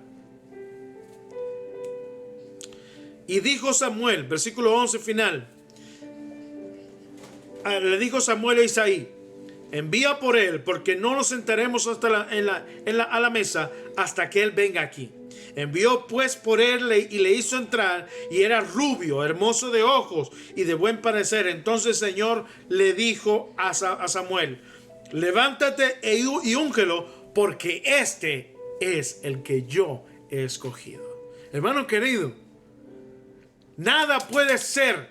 y dijo Samuel, versículo 11 final, le dijo Samuel a Isaí: envía por él, porque no nos sentaremos hasta a la mesa hasta que él venga aquí. Envió pues por él y le hizo entrar, y era rubio, hermoso de ojos y de buen parecer. Entonces el Señor le dijo a Samuel: levántate y úngelo, porque este es el que yo he escogido. Hermano querido, nada puede ser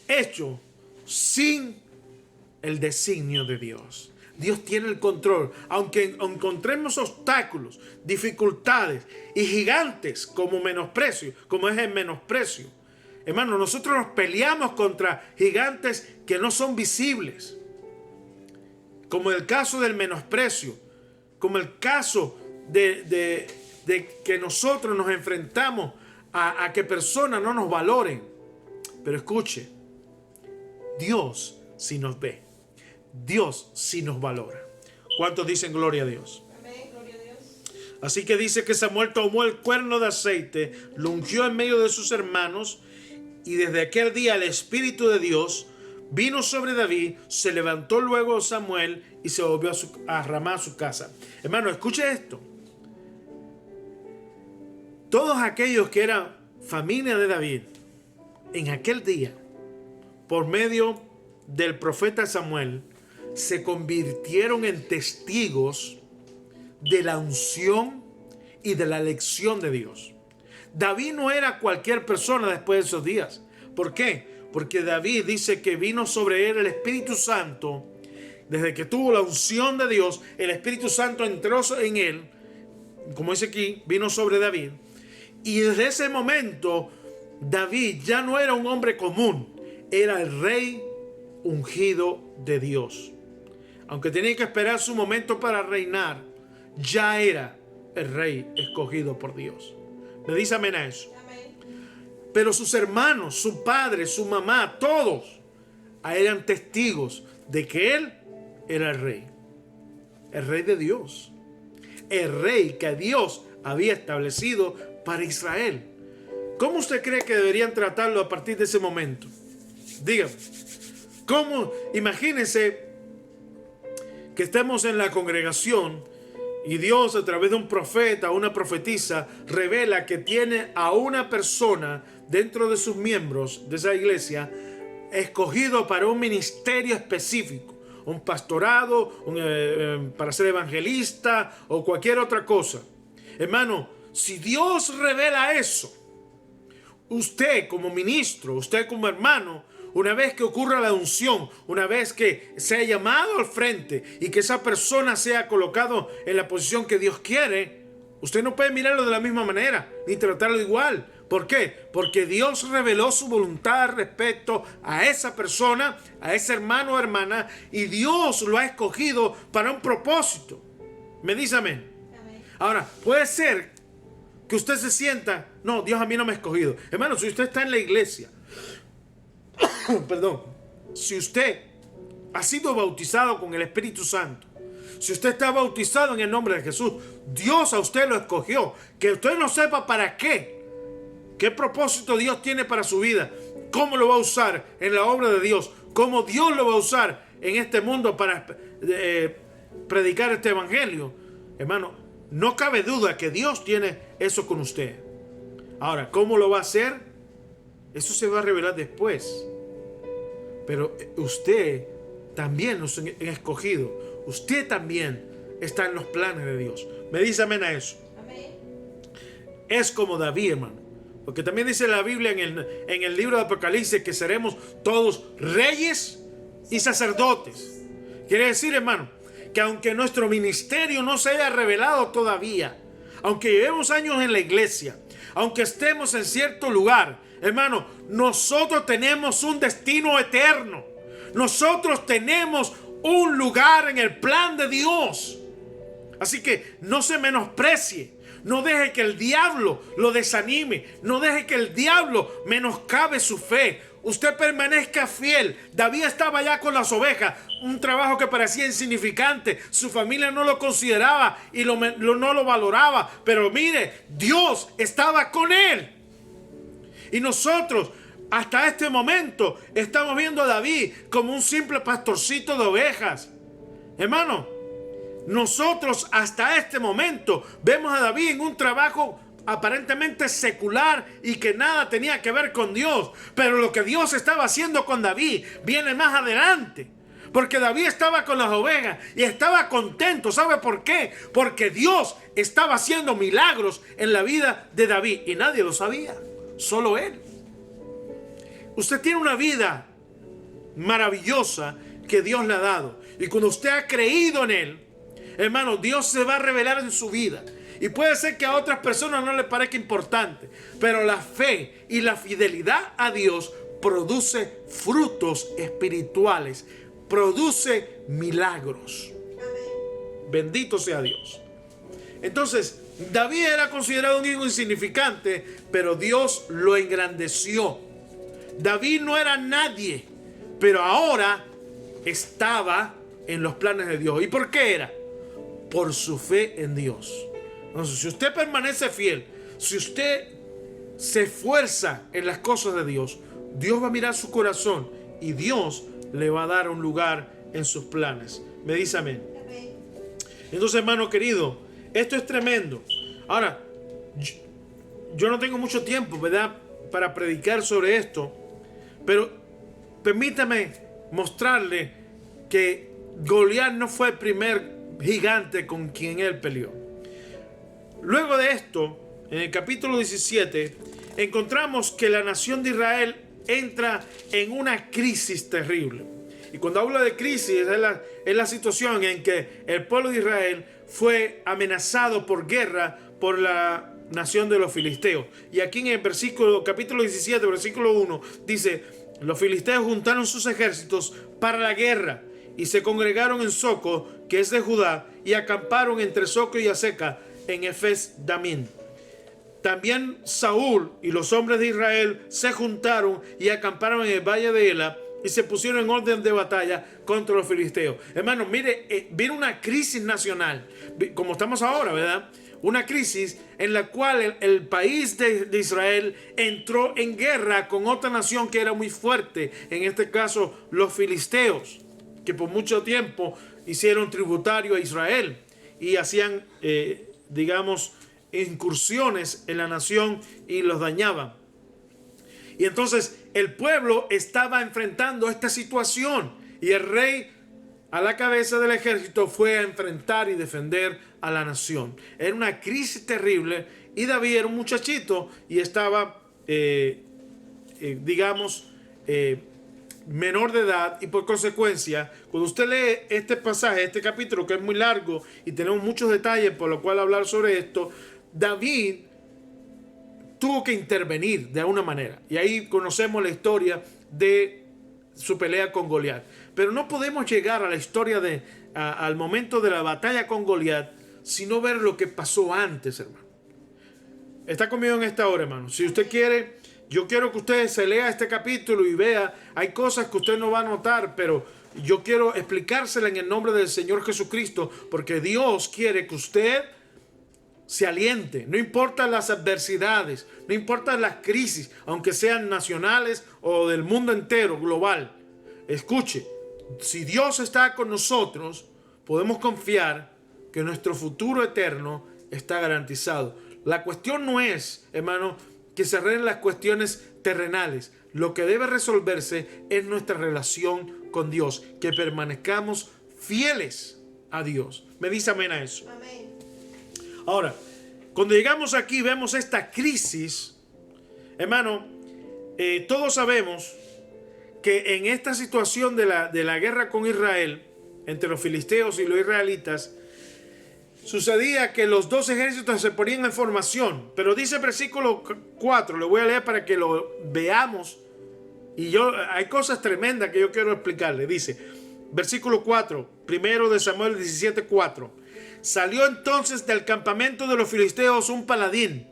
hecho sin el designio de Dios. Dios tiene el control. Aunque encontremos obstáculos, dificultades y gigantes como menosprecio, como es el menosprecio. Hermano, nosotros nos peleamos contra gigantes que no son visibles. Como el caso del menosprecio. Como el caso de que nosotros nos enfrentamos a que personas no nos valoren. Pero escuche, Dios sí nos ve. Dios sí nos valora. ¿Cuántos dicen gloria a Dios? Amén, gloria a Dios. Así que dice que Samuel tomó el cuerno de aceite, lo ungió en medio de sus hermanos, y desde aquel día el Espíritu de Dios vino sobre David. Se levantó luego Samuel y se volvió a Ramá, a su casa. Hermano, escuche esto. Todos aquellos que eran familia de David, en aquel día, por medio del profeta Samuel, se convirtieron en testigos de la unción y de la elección de Dios. David no era cualquier persona después de esos días. ¿Por qué? Porque David dice que vino sobre él el Espíritu Santo. Desde que tuvo la unción de Dios, el Espíritu Santo entró en él, como dice aquí, vino sobre David. Y desde ese momento, David ya no era un hombre común, era el rey ungido de Dios. Aunque tenía que esperar su momento para reinar, ya era el rey escogido por Dios. ¿Me dice amén a eso? Amén. Pero sus hermanos, su padre, su mamá, todos eran testigos de que él era el rey de Dios, el rey que Dios había establecido para Israel. ¿Cómo usted cree que deberían tratarlo a partir de ese momento? Dígame, ¿cómo? Imagínense que estemos en la congregación y Dios, a través de un profeta o una profetisa, revela que tiene a una persona dentro de sus miembros de esa iglesia escogido para un ministerio específico, un pastorado, para ser evangelista o cualquier otra cosa. Hermano, si Dios revela eso, usted como ministro, usted como hermano, una vez que ocurra la unción, una vez que sea llamado al frente y que esa persona sea colocado en la posición que Dios quiere, usted no puede mirarlo de la misma manera ni tratarlo igual. ¿Por qué? Porque Dios reveló su voluntad respecto a esa persona, a ese hermano o hermana, y Dios lo ha escogido para un propósito. ¿Me dice amén? Amén. Ahora, puede ser que usted se sienta, no, Dios a mí no me ha escogido. Hermano, si usted está en la iglesia, perdón, si usted ha sido bautizado con el Espíritu Santo, si usted está bautizado en el nombre de Jesús, Dios a usted lo escogió. Que usted no sepa para qué, qué propósito Dios tiene para su vida, cómo lo va a usar en la obra de Dios, cómo Dios lo va a usar en este mundo para predicar este evangelio. Hermano, no cabe duda que Dios tiene eso con usted. Ahora, ¿cómo lo va a hacer? Eso se va a revelar después. Pero usted también nos ha escogido. Usted también está en los planes de Dios. Me dice amén a eso. Amén. Es como David, hermano. Porque también dice la Biblia en el libro de Apocalipsis que seremos todos reyes y sacerdotes. Quiere decir, hermano, que aunque nuestro ministerio no se haya revelado todavía, aunque llevemos años en la iglesia, aunque estemos en cierto lugar, hermano, nosotros tenemos un destino eterno. Nosotros tenemos un lugar en el plan de Dios. Así que no se menosprecie. No deje que el diablo lo desanime. No deje que el diablo menoscabe su fe. Usted permanezca fiel. David estaba allá con las ovejas, un trabajo que parecía insignificante. Su familia no lo consideraba y no lo valoraba. Pero mire, Dios estaba con él. Y nosotros hasta este momento estamos viendo a David como un simple pastorcito de ovejas. Hermano, nosotros hasta este momento vemos a David en un trabajo aparentemente secular y que nada tenía que ver con Dios. Pero lo que Dios estaba haciendo con David viene más adelante. Porque David estaba con las ovejas y estaba contento. ¿Sabe por qué? Porque Dios estaba haciendo milagros en la vida de David y nadie lo sabía, solo él. Usted tiene una vida maravillosa que Dios le ha dado. Y cuando usted ha creído en él, hermano, Dios se va a revelar en su vida. Y puede ser que a otras personas no les parezca importante, pero la fe y la fidelidad a Dios produce frutos espirituales, produce milagros. Bendito sea Dios. Entonces, David era considerado un hijo insignificante, pero Dios lo engrandeció. David no era nadie, pero ahora estaba en los planes de Dios. ¿Y por qué era? Por su fe en Dios. Entonces, si usted permanece fiel, si usted se esfuerza en las cosas de Dios, Dios va a mirar su corazón y Dios le va a dar un lugar en sus planes. Me dice amén. Entonces, hermano querido, esto es tremendo. Ahora, yo no tengo mucho tiempo, ¿verdad?, para predicar sobre esto, pero permítame mostrarle que Goliat no fue el primer gigante con quien él peleó. Luego de esto, en el capítulo 17, encontramos que la nación de Israel entra en una crisis terrible. Y cuando hablo de crisis, es la situación en que el pueblo de Israel fue amenazado por guerra por la nación de los filisteos. Y aquí en el capítulo 17, versículo 1, dice: los filisteos juntaron sus ejércitos para la guerra y se congregaron en Soco, que es de Judá, y acamparon entre Soco y Aseca en Efes Damín. También Saúl y los hombres de Israel se juntaron y acamparon en el valle de Ela y se pusieron en orden de batalla contra los filisteos. Hermanos, mire, viene una crisis nacional, como estamos ahora, ¿verdad? Una crisis en la cual el país de Israel entró en guerra con otra nación que era muy fuerte, en este caso los filisteos, que por mucho tiempo hicieron tributario a Israel y hacían, digamos, incursiones en la nación y los dañaban. Y entonces el pueblo estaba enfrentando esta situación y el rey a la cabeza del ejército fue a enfrentar y defender a la nación. Era una crisis terrible y David era un muchachito y estaba, menor de edad, y por consecuencia, cuando usted lee este pasaje, este capítulo que es muy largo y tenemos muchos detalles por lo cual hablar sobre esto, David tuvo que intervenir de alguna manera. Y ahí conocemos la historia de su pelea con Goliat. Pero no podemos llegar a la historia al momento de la batalla con Goliat sino ver lo que pasó antes, hermano. Está conmigo en esta hora, hermano. Si usted quiere, Yo quiero que usted se lea este capítulo y vea, hay cosas que usted no va a notar, pero yo quiero explicársela en el nombre del Señor Jesucristo, porque Dios quiere que usted se aliente. No importa las adversidades, no importa las crisis, aunque sean nacionales o del mundo entero, global. Escuche, si Dios está con nosotros, podemos confiar que nuestro futuro eterno está garantizado. La cuestión no es, hermano, que se arreglen las cuestiones terrenales. Lo que debe resolverse es nuestra relación con Dios, que permanezcamos fieles a Dios. ¿Me dice amén a eso? Amén. Ahora, cuando llegamos aquí vemos esta crisis, hermano, todos sabemos que en esta situación de la guerra con Israel, entre los filisteos y los israelitas, sucedía que los dos ejércitos se ponían en formación. Pero dice el versículo 4, lo voy a leer para que lo veamos. Y hay cosas tremendas que yo quiero explicarle. Dice, versículo 4, primero de Samuel 17:4. Salió entonces del campamento de los filisteos un paladín,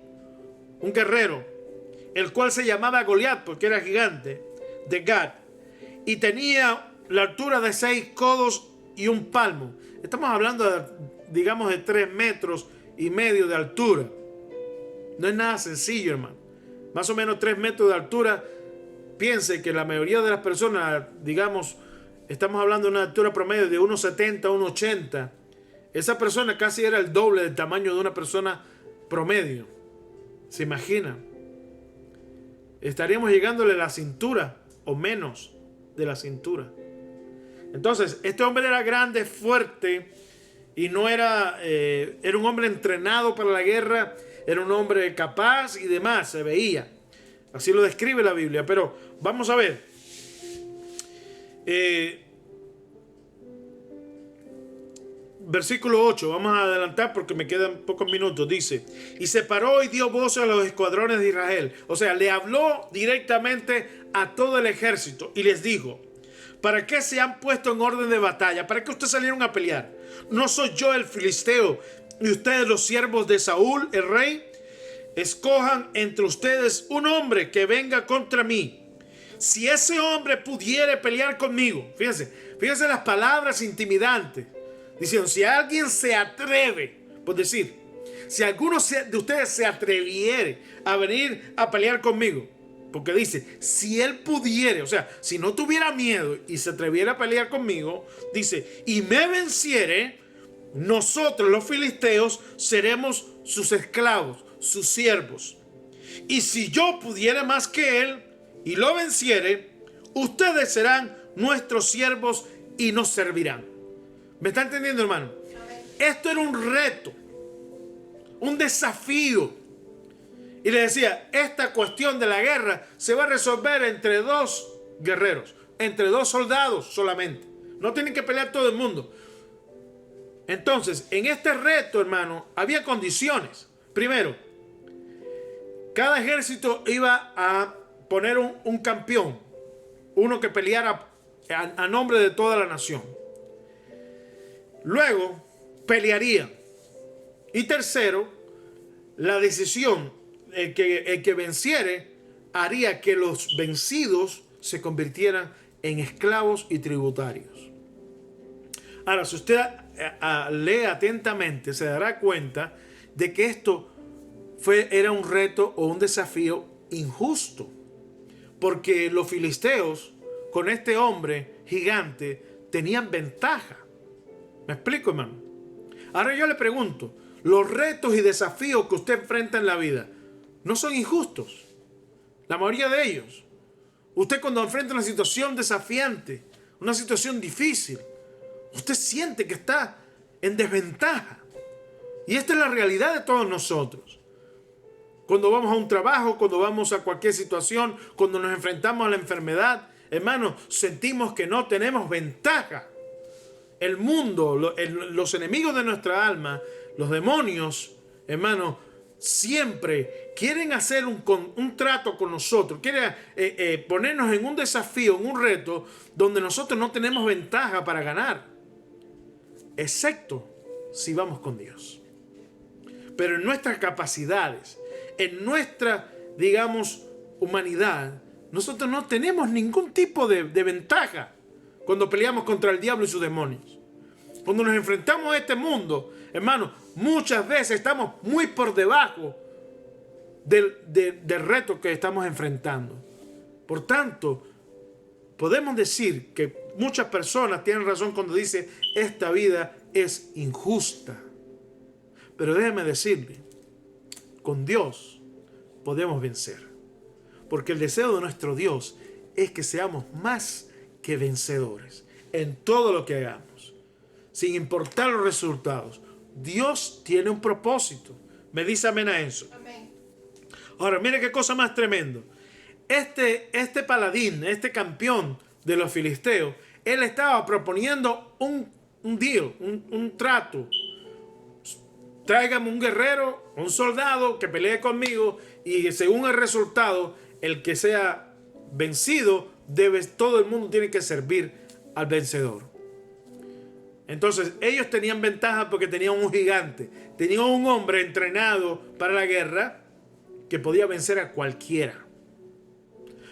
un guerrero, el cual se llamaba Goliat, porque era gigante, de Gat, y tenía la altura de 6 codos y un palmo. Estamos hablando digamos de 3,5 metros de altura. No es nada sencillo, hermano. Más o menos 3 metros de altura. Piense que la mayoría de las personas, digamos, estamos hablando de una altura promedio de 1,70, 1,80. Esa persona casi era el doble del tamaño de una persona promedio. ¿Se imagina? Estaríamos llegándole a la cintura o menos de la cintura. Entonces, este hombre era grande, fuerte, y no era un hombre entrenado para la guerra, era un hombre capaz y demás, se veía. Así lo describe la Biblia. Pero vamos a ver. Versículo 8, vamos a adelantar porque me quedan pocos minutos. Dice, y se paró y dio voces a los escuadrones de Israel. O sea, le habló directamente a todo el ejército y les dijo, ¿para qué se han puesto en orden de batalla? ¿Para qué ustedes salieron a pelear? ¿No soy yo el filisteo y ustedes los siervos de Saúl, el rey? Escojan entre ustedes un hombre que venga contra mí. Si ese hombre pudiere pelear conmigo, fíjense las palabras intimidantes, diciendo, si alguien se atreve, por decir, si alguno de ustedes se atreviere a venir a pelear conmigo, porque dice, si él pudiere, o sea, si no tuviera miedo y se atreviera a pelear conmigo, dice, y me venciere, nosotros los filisteos seremos sus esclavos, sus siervos. Y si yo pudiera más que él y lo venciere, ustedes serán nuestros siervos y nos servirán. ¿Me está entendiendo, hermano? Esto era un reto, un desafío. Y le decía, esta cuestión de la guerra se va a resolver entre 2 guerreros, entre 2 soldados solamente. No tienen que pelear todo el mundo. Entonces, en este reto, hermano, había condiciones. Primero, cada ejército iba a poner un campeón, uno que peleara a nombre de toda la nación. Luego, pelearía. Y tercero, la decisión, el que venciere, haría que los vencidos se convirtieran en esclavos y tributarios. Ahora, si usted lee atentamente, se dará cuenta de que esto era un reto o un desafío injusto. Porque los filisteos, con este hombre gigante, tenían ventaja. ¿Me explico, hermano? Ahora yo le pregunto, los retos y desafíos que usted enfrenta en la vida, ¿no son injustos? La mayoría de ellos. Usted cuando enfrenta una situación desafiante, una situación difícil, usted siente que está en desventaja. Y esta es la realidad de todos nosotros. Cuando vamos a un trabajo, cuando vamos a cualquier situación, cuando nos enfrentamos a la enfermedad, hermano, sentimos que no tenemos ventaja. El mundo, los enemigos de nuestra alma, los demonios, hermano, siempre quieren hacer un trato con nosotros, quieren ponernos en un desafío, en un reto, donde nosotros no tenemos ventaja para ganar, excepto si vamos con Dios. Pero en nuestras capacidades, en nuestra, digamos, humanidad, nosotros no tenemos ningún tipo de ventaja cuando peleamos contra el diablo y sus demonios. Cuando nos enfrentamos a este mundo, hermano, muchas veces estamos muy por debajo del reto que estamos enfrentando. Por tanto, podemos decir que muchas personas tienen razón cuando dicen esta vida es injusta. Pero déjeme decirle, con Dios podemos vencer. Porque el deseo de nuestro Dios es que seamos más que vencedores en todo lo que hagamos. Sin importar los resultados. Dios tiene un propósito. Me dice amén a eso. Amén. Ahora, mire qué cosa más tremendo. Este paladín, este campeón de los filisteos, él estaba proponiendo un deal, un trato. Tráigame un guerrero, un soldado que pelee conmigo y según el resultado, el que sea vencido, todo el mundo tiene que servir al vencedor. Entonces ellos tenían ventaja porque tenían un gigante, tenían un hombre entrenado para la guerra que podía vencer a cualquiera.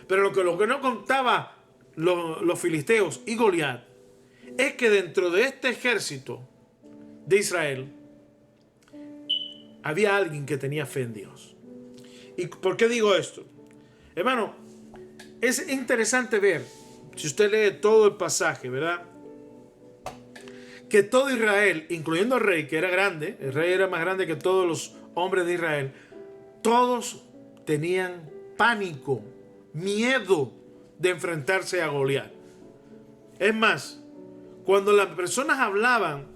Pero lo que no contaba los filisteos y Goliat es que dentro de este ejército de Israel había alguien que tenía fe en Dios. ¿Y por qué digo esto? Hermano, es interesante ver, si usted lee todo el pasaje, ¿verdad? Que todo Israel, incluyendo el rey, que era grande, el rey era más grande que todos los hombres de Israel, todos tenían pánico, miedo de enfrentarse a Goliat. Es más, cuando las personas hablaban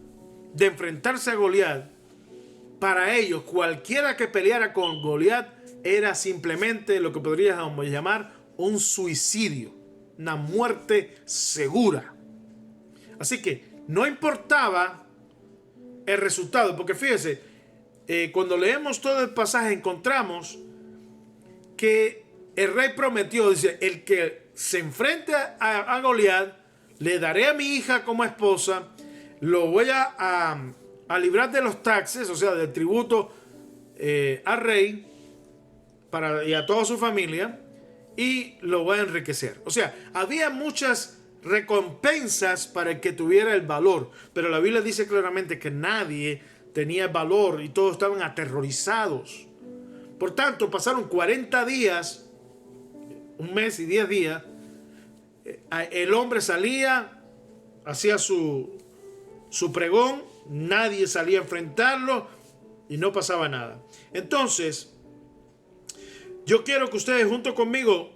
de enfrentarse a Goliat, para ellos cualquiera que peleara con Goliat era simplemente lo que podríamos llamar un suicidio, una muerte segura. Así que no importaba el resultado, porque fíjese, cuando leemos todo el pasaje encontramos que el rey prometió, dice, el que se enfrente a Goliat, le daré a mi hija como esposa, lo voy a librar de los taxes, o sea, del tributo al rey y a toda su familia, y lo voy a enriquecer. O sea, había muchas recompensas para el que tuviera el valor, pero la Biblia dice claramente que nadie tenía valor y todos estaban aterrorizados. Por tanto, pasaron 40 días, un mes y 10 días, el hombre salía, hacía su pregón, nadie salía a enfrentarlo y no pasaba nada. Entonces, yo quiero que ustedes junto conmigo,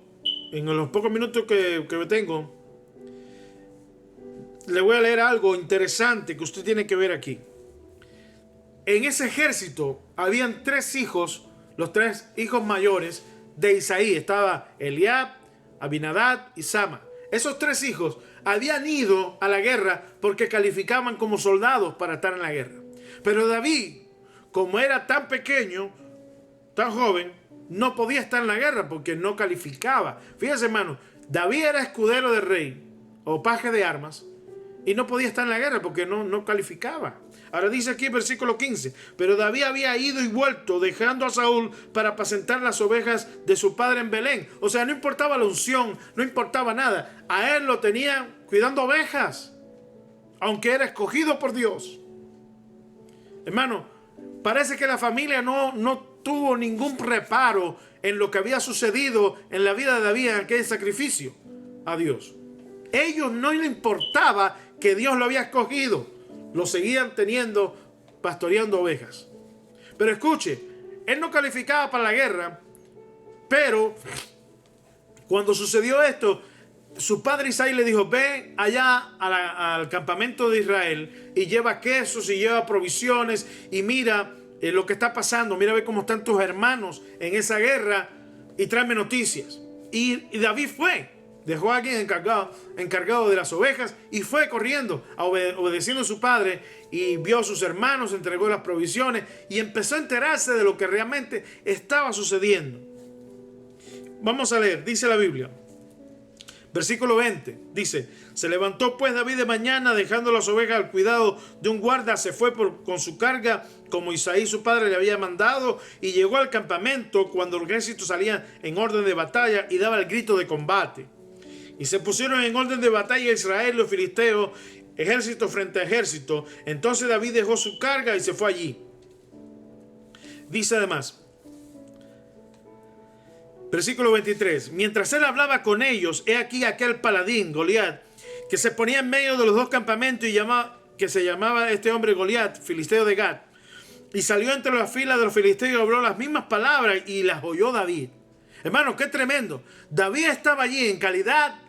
en los pocos minutos que tengo, le voy a leer algo interesante que usted tiene que ver aquí. En ese ejército habían 3 hijos, los 3 hijos mayores de Isaí. Estaba Eliab, Abinadab y Sama. Esos 3 hijos habían ido a la guerra porque calificaban como soldados para estar en la guerra. Pero David, como era tan pequeño, tan joven, no podía estar en la guerra porque no calificaba. Fíjense, hermano, David era escudero del rey o paje de armas y no podía estar en la guerra porque no calificaba. Ahora dice aquí el versículo 15, pero David había ido y vuelto dejando a Saúl para apacentar las ovejas de su padre en Belén. O sea, no importaba la unción, no importaba nada. A él lo tenían cuidando ovejas, aunque era escogido por Dios. Hermano, parece que la familia no tuvo ningún reparo en lo que había sucedido en la vida de David en aquel sacrificio a Dios. Ellos no les importaba que Dios lo había escogido. Lo seguían teniendo, pastoreando ovejas. Pero escuche, él no calificaba para la guerra, pero cuando sucedió esto, su padre Isaí le dijo, ve allá al campamento de Israel y lleva quesos y lleva provisiones y mira lo que está pasando, mira ve cómo están tus hermanos en esa guerra y tráeme noticias. Y David fue. Dejó a alguien encargado de las ovejas y fue corriendo, obedeciendo a su padre, y vio a sus hermanos, entregó las provisiones y empezó a enterarse de lo que realmente estaba sucediendo. Vamos a leer, dice la Biblia. Versículo 20 dice: se levantó pues David de mañana, dejando las ovejas al cuidado de un guarda, se fue con su carga, como Isaí su padre le había mandado, y llegó al campamento cuando el ejército salía en orden de batalla y daba el grito de combate. Y se pusieron en orden de batalla Israel y los filisteos, ejército frente a ejército. Entonces David dejó su carga y se fue allí. Dice además, versículo 23, mientras él hablaba con ellos, he aquí aquel paladín, Goliat, que se ponía en medio de los dos campamentos y que se llamaba este hombre Goliat, filisteo de Gat. Y salió entre las filas de los filisteos y habló las mismas palabras y las oyó David. Hermano, qué tremendo. David estaba allí en calidad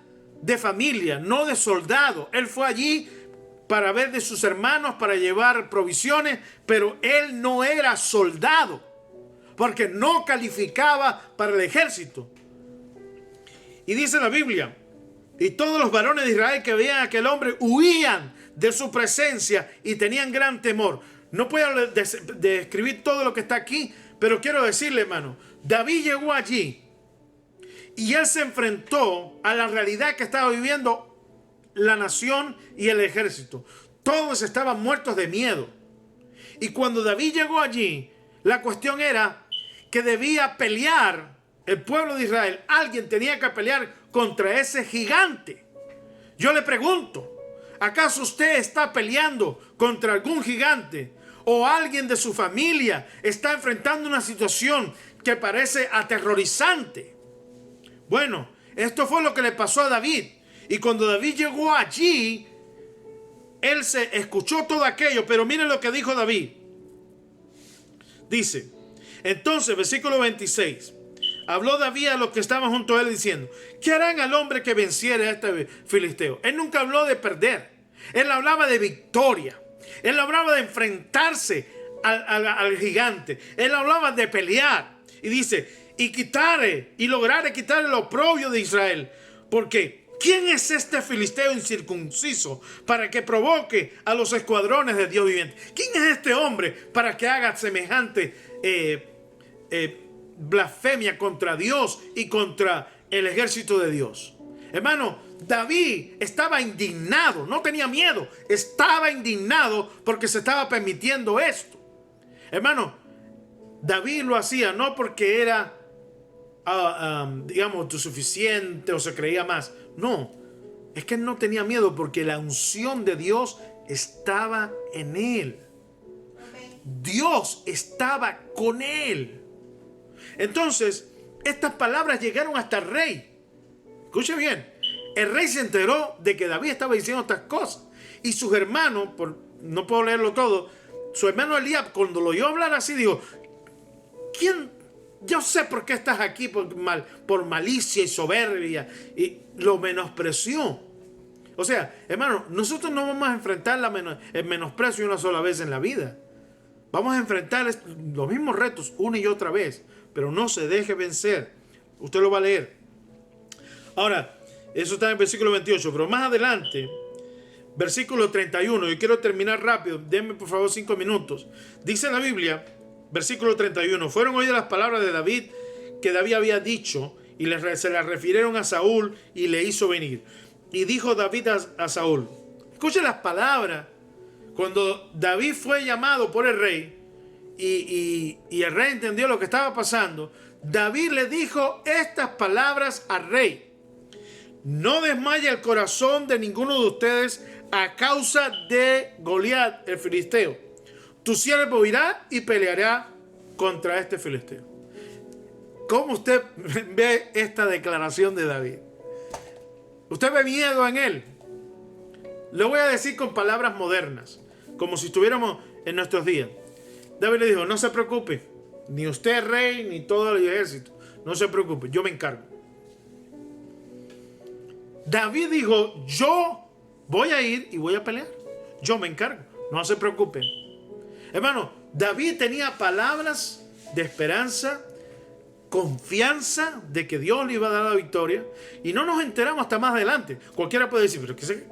de familia, no de soldado. Él fue allí para ver de sus hermanos, para llevar provisiones, pero él no era soldado, porque no calificaba para el ejército. Y dice la Biblia, y todos los varones de Israel que veían a aquel hombre huían de su presencia y tenían gran temor. No puedo describir todo lo que está aquí, pero quiero decirle, hermano, David llegó allí y él se enfrentó a la realidad que estaba viviendo la nación y el ejército. Todos estaban muertos de miedo. Y cuando David llegó allí, la cuestión era que debía pelear el pueblo de Israel. Alguien tenía que pelear contra ese gigante. Yo le pregunto, ¿acaso usted está peleando contra algún gigante? ¿O alguien de su familia está enfrentando una situación que parece aterrorizante? Bueno, esto fue lo que le pasó a David. Y cuando David llegó allí, él se escuchó todo aquello. Pero miren lo que dijo David. Dice, entonces, versículo 26, habló David a los que estaban junto a él diciendo, ¿qué harán al hombre que venciere a este filisteo? Él nunca habló de perder. Él hablaba de victoria. Él hablaba de enfrentarse al gigante. Él hablaba de pelear. Y dice, y lograre quitar el oprobio de Israel. Porque ¿quién es este filisteo incircunciso para que provoque a los escuadrones de Dios viviente? ¿Quién es este hombre para que haga semejante blasfemia contra Dios y contra el ejército de Dios? Hermano, David estaba indignado, no tenía miedo, estaba indignado porque se estaba permitiendo esto. Hermano, David lo hacía no porque era digamos, suficiente o se creía más. No, es que él no tenía miedo porque la unción de Dios estaba en él. Dios estaba con él. Entonces, estas palabras llegaron hasta el rey. Escuche bien, el rey se enteró de que David estaba diciendo estas cosas. Y sus hermanos, no puedo leerlo todo, su hermano Eliab, cuando lo oyó hablar así, dijo, ¿quién? Yo sé por qué estás aquí, por malicia y soberbia. Y lo menospreció. O sea, hermano, nosotros no vamos a enfrentar el menosprecio una sola vez en la vida. Vamos a enfrentar los mismos retos una y otra vez. Pero no se deje vencer. Usted lo va a leer. Ahora, eso está en el versículo 28. Pero más adelante, versículo 31. Yo quiero terminar rápido. Denme por favor 5 minutos. Dice la Biblia, versículo 31. Fueron oídas las palabras de David que David había dicho y se las refirieron a Saúl y le hizo venir. Y dijo David a Saúl, escuche las palabras. Cuando David fue llamado por el rey y el rey entendió lo que estaba pasando, David le dijo estas palabras al rey. No desmaye el corazón de ninguno de ustedes a causa de Goliat, el filisteo. Tu siervo irá y peleará contra este filisteo. ¿Cómo usted ve esta declaración de David? ¿Usted ve miedo en él? Lo voy a decir con palabras modernas, como si estuviéramos en nuestros días. David le dijo, no se preocupe, ni usted rey, ni todo el ejército, no se preocupe, yo me encargo. David dijo, yo voy a ir y voy a pelear, yo me encargo, no se preocupen. Hermano, David tenía palabras de esperanza, confianza de que Dios le iba a dar la victoria, y no nos enteramos hasta más adelante. Cualquiera puede decir, pero ¿qué